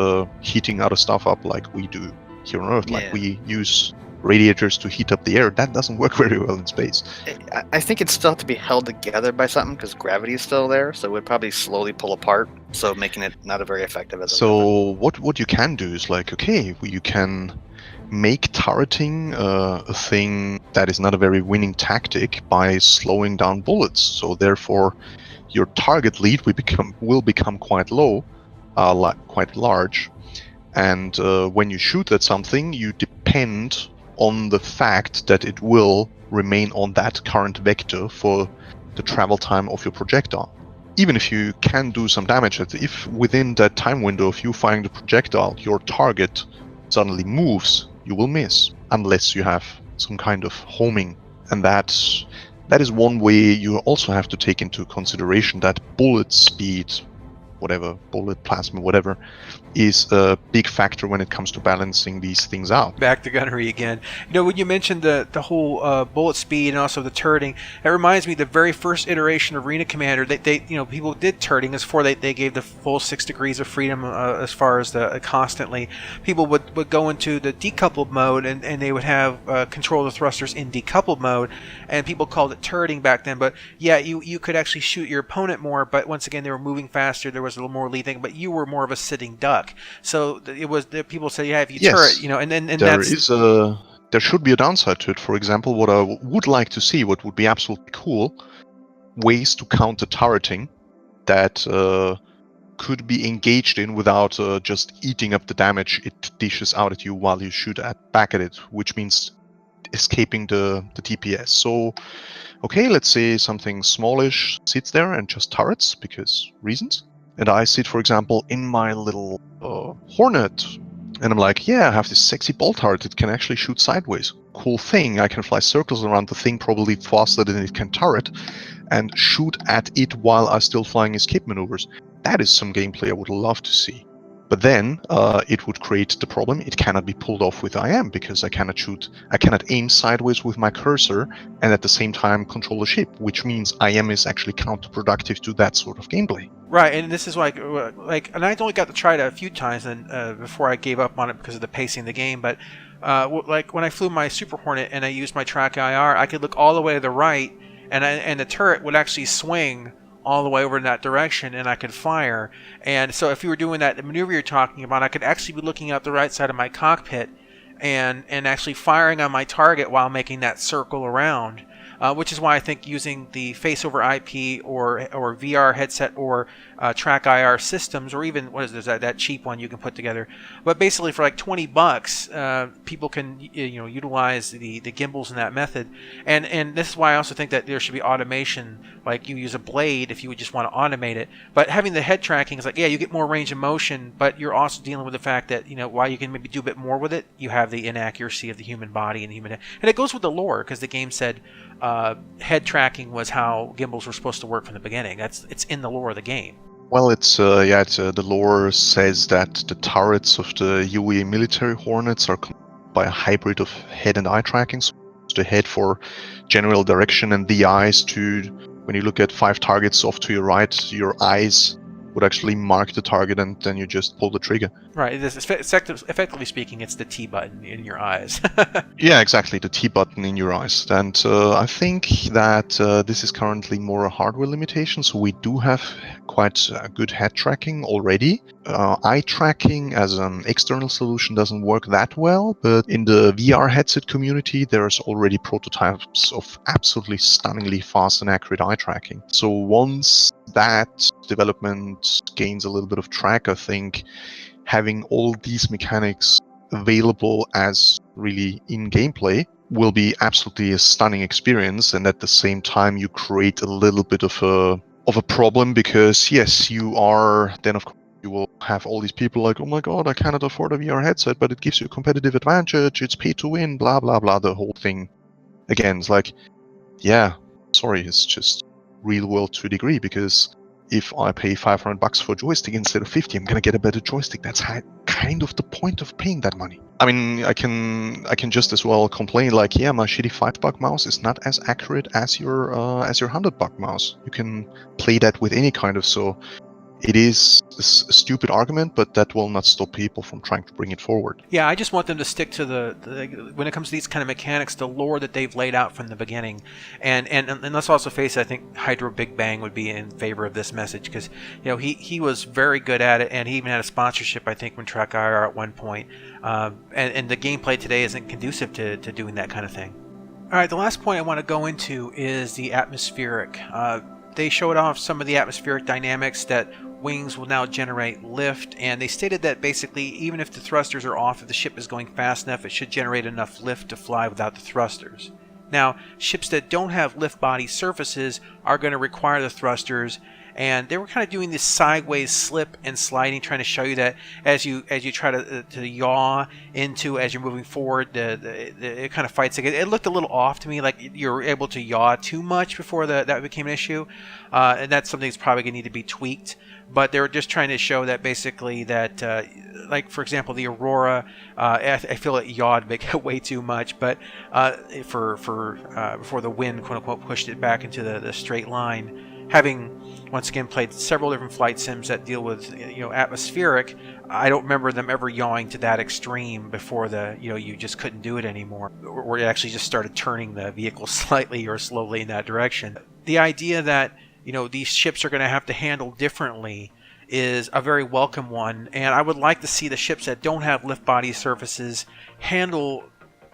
heating other stuff up like we do here on Earth. Yeah. Like we use radiators to heat up the air. That doesn't work very well in space. I think it's still have to be held together by something because gravity is still there, so it would probably slowly pull apart, so making it not a very effective as a weapon. So what you can do is like, okay, you can make turreting a thing that is not a very winning tactic by slowing down bullets. So therefore, your target lead will become quite low, quite large, and when you shoot at something, you depend on the fact that it will remain on that current vector for the travel time of your projectile. Even if you can do some damage, if within that time window of you firing the projectile, your target suddenly moves, you will miss, unless you have some kind of homing. And that is one way. You also have to take into consideration that bullet speed, whatever, bullet, plasma, whatever, is a big factor when it comes to balancing these things out. Back to gunnery again. You know, when you mentioned the whole bullet speed and also the turreting, it reminds me of the very first iteration of Arena Commander. They people did turreting as before they gave the full 6 degrees of freedom as far as the constantly. People would go into the decoupled mode and they would have control of the thrusters in decoupled mode, and people called it turreting back then. But yeah, you could actually shoot your opponent more, but once again they were moving faster. There was a little more lead thing, but you were more of a sitting duck. So it was people say, yeah, if you turret, and there should be a downside to it. For example, what I would like to see, what would be absolutely cool, ways to counter turreting that could be engaged in without just eating up the damage it dishes out at you while you shoot back at it, which means escaping the DPS. So, okay, let's say something smallish sits there and just turrets, because reasons. And I sit, for example, in my little Hornet, and I'm like, yeah, I have this sexy ball turret. It can actually shoot sideways. Cool thing. I can fly circles around the thing probably faster than it can turret, and shoot at it while I'm still flying escape maneuvers. That is some gameplay I would love to see. But then it would create the problem. It cannot be pulled off with IM, because I cannot aim sideways with my cursor and at the same time control the ship, which means IM is actually counterproductive to that sort of gameplay. Right, and this is and I only got to try it a few times and before I gave up on it because of the pacing of the game. But like when I flew my Super Hornet and I used my track IR, I could look all the way to the right, and the turret would actually swing all the way over in that direction, and I could fire. And so if you were doing that maneuver you're talking about, I could actually be looking out the right side of my cockpit and actually firing on my target while making that circle around. Which is why I think using the face over IP or VR headset or track IR systems, or even what is this, that cheap one you can put together. But basically, for like $20, people can utilize the gimbals in that method. And this is why I also think that there should be automation. Like you use a blade if you would just want to automate it. But having the head tracking is like, yeah, you get more range of motion, but you're also dealing with the fact that while you can maybe do a bit more with it, you have the inaccuracy of the human body and human. And it goes with the lore, because the game said head tracking was how gimbals were supposed to work from the beginning. It's in the lore of the game. Well, the lore says that the turrets of the UE military Hornets are by a hybrid of head and eye tracking. So the head for general direction, and the eyes to, when you look at 5 targets off to your right, your eyes would actually mark the target, and then you just pull the trigger. Right. Effectively speaking, it's the T button in your eyes. Yeah, exactly, the T button in your eyes. And I think that this is currently more a hardware limitation, so we do have quite good head tracking already. Eye tracking as an external solution doesn't work that well, but in the VR headset community, there's already prototypes of absolutely stunningly fast and accurate eye tracking. So once that development gains a little bit of track, I think having all these mechanics available as really in gameplay will be absolutely a stunning experience, and at the same time you create a little bit of a problem, because yes, you are then of course you will have all these people like, oh my god, I cannot afford a VR headset, but it gives you a competitive advantage, it's pay to win, blah blah blah, the whole thing. Again, it's like, yeah, sorry, it's just real world to a degree, because if I pay $500 for a joystick instead of 50, I'm gonna get a better joystick. That's kind of the point of paying that money. I mean, I can just as well complain like, yeah, my shitty $5 mouse is not as accurate as your $100 mouse. You can play that with any kind of, so it is a stupid argument, but that will not stop people from trying to bring it forward. Yeah, I just want them to stick to the when it comes to these kind of mechanics, the lore that they've laid out from the beginning. And let's also face it, I think Hydro Big Bang would be in favor of this message, because he was very good at it, and he even had a sponsorship, I think, when Track IR at one point. And the gameplay today isn't conducive to doing that kind of thing. All right, the last point I want to go into is the atmospheric. They showed off some of the atmospheric dynamics, that wings will now generate lift, and they stated that basically even if the thrusters are off, if the ship is going fast enough, it should generate enough lift to fly without the thrusters. Now, ships that don't have lift body surfaces are going to require the thrusters, and they were kind of doing this sideways slip and sliding, trying to show you that as you try to yaw into as you're moving forward, it kind of fights again. It looked a little off to me, like you're able to yaw too much before that became an issue, and that's something that's probably going to need to be tweaked. But they were just trying to show that basically that, like for example, the Aurora, I feel it yawed way too much, but before the wind, quote unquote, pushed it back into the straight line. Having once again played several different flight sims that deal with atmospheric, I don't remember them ever yawing to that extreme before you just couldn't do it anymore, or it actually just started turning the vehicle slightly or slowly in that direction. The idea that these ships are going to have to handle differently is a very welcome one, and I would like to see the ships that don't have lift body surfaces handle,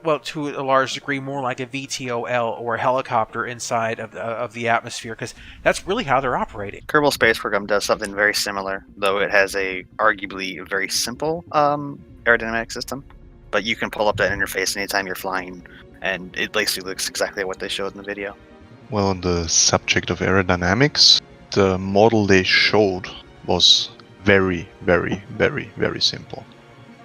well, to a large degree, more like a VTOL or a helicopter inside of the atmosphere, because that's really how they're operating. Kerbal Space Program does something very similar, though it has a arguably very simple aerodynamic system, but you can pull up that interface anytime you're flying, and it basically looks exactly what they showed in the video. Well, on the subject of aerodynamics, the model they showed was very, very, very, very simple,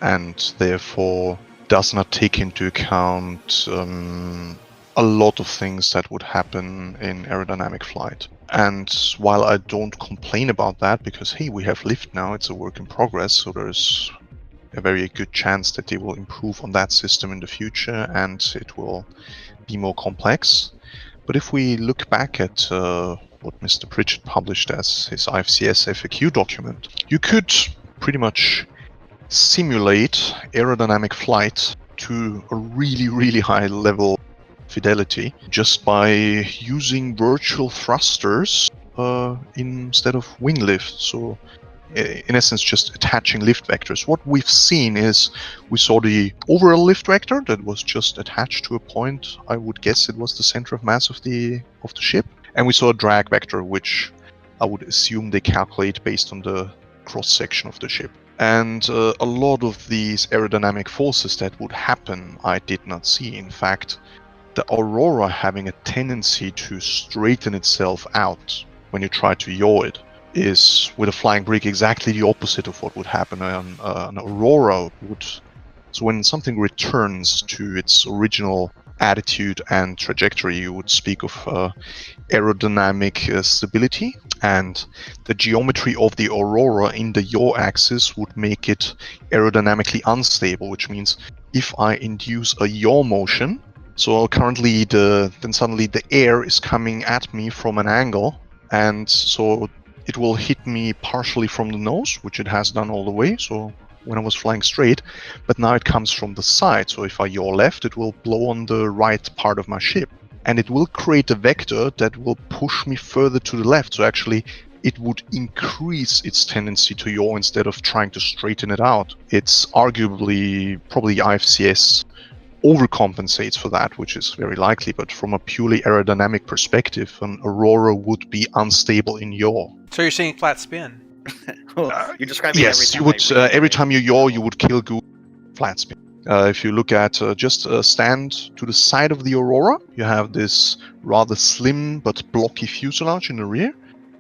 and therefore does not take into account a lot of things that would happen in aerodynamic flight. And while I don't complain about that, because hey, we have lift now, it's a work in progress, so there's a very good chance that they will improve on that system in the future and it will be more complex. But if we look back at what Mr. Pritchett published as his IFCS FAQ document, you could pretty much simulate aerodynamic flight to a really, really high level fidelity just by using virtual thrusters instead of wing lift. So in essence, just attaching lift vectors. What we've seen is we saw the overall lift vector that was just attached to a point. I would guess it was the center of mass of the ship, and we saw a drag vector, which I would assume they calculate based on the cross section of the ship. And a lot of these aerodynamic forces that would happen, I did not see. In fact, the Aurora having a tendency to straighten itself out when you try to yaw it is, with a flying brick, exactly the opposite of what would happen on an Aurora would. So when something returns to its original attitude and trajectory, you would speak of aerodynamic stability, and the geometry of the Aurora in the yaw axis would make it aerodynamically unstable, which means if I induce a yaw motion, so currently then suddenly the air is coming at me from an angle, and so it will hit me partially from the nose, which it has done all the way, so when I was flying straight, but now it comes from the side, so if I yaw left, it will blow on the right part of my ship. And it will create a vector that will push me further to the left, so actually it would increase its tendency to yaw instead of trying to straighten it out. It's arguably, probably IFCS overcompensates for that, which is very likely, but from a purely aerodynamic perspective, an Aurora would be unstable in yaw. So you're saying flat spin? You're describing yes, you would. Every time you yaw, you would kill Goose flat spin. If you look at just stand to the side of the Aurora, you have this rather slim but blocky fuselage in the rear.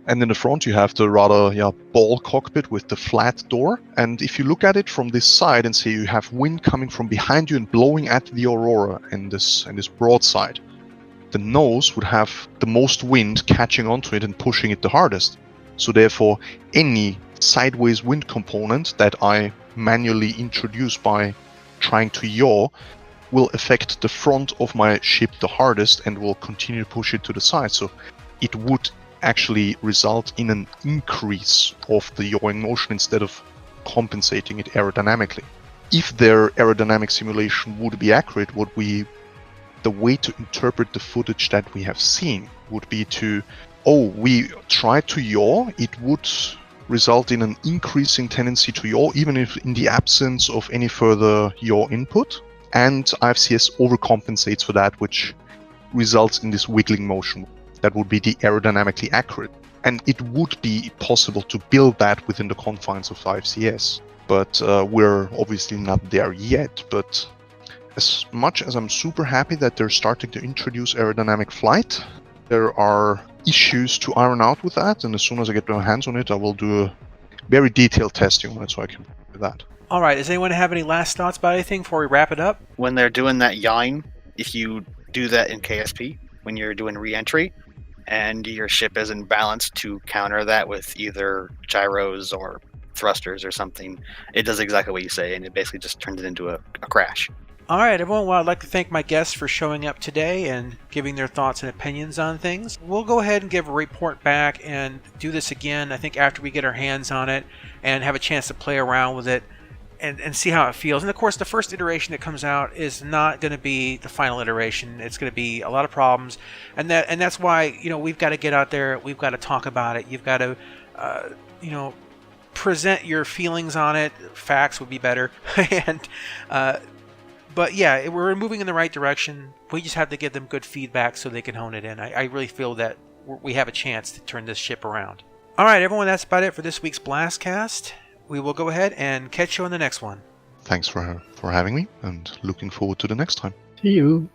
And in the front, you have the rather ball cockpit with the flat door. And if you look at it from this side and say you have wind coming from behind you and blowing at the Aurora in this broadside, the nose would have the most wind catching onto it and pushing it the hardest. So therefore, any sideways wind component that I manually introduce by trying to yaw will affect the front of my ship the hardest and will continue to push it to the side. So it would actually result in an increase of the yawing motion instead of compensating it aerodynamically. If their aerodynamic simulation would be accurate, the way to interpret the footage that we have seen would be we tried to yaw, it would result in an increasing tendency to yaw, even if in the absence of any further yaw input, and IFCS overcompensates for that, which results in this wiggling motion. That would be the aerodynamically accurate. And it would be possible to build that within the confines of IFCS. But we're obviously not there yet. But as much as I'm super happy that they're starting to introduce aerodynamic flight, there are issues to iron out with that. And as soon as I get my hands on it, I will do a very detailed testing on it so I can do that. All right, does anyone have any last thoughts about anything before we wrap it up? When they're doing that yawing, if you do that in KSP, when you're doing re-entry, and your ship isn't balanced to counter that with either gyros or thrusters or something, it does exactly what you say, and it basically just turns it into a crash. All right, everyone. Well, I'd like to thank my guests for showing up today and giving their thoughts and opinions on things. We'll go ahead and give a report back and do this again, I think, after we get our hands on it and have a chance to play around with it and see how it feels. And of course, the first iteration that comes out is not going to be the final iteration. It's going to be a lot of problems, and that's why we've got to get out there. We've got to talk about it. You've got to present your feelings on it. Facts would be better, but yeah, we're moving in the right direction. We just have to give them good feedback so they can hone it in. I really feel that we have a chance to turn this ship around. All right, everyone, that's about it for this week's BlastCast. We will go ahead and catch you on the next one. Thanks for having me, and looking forward to the next time. See you.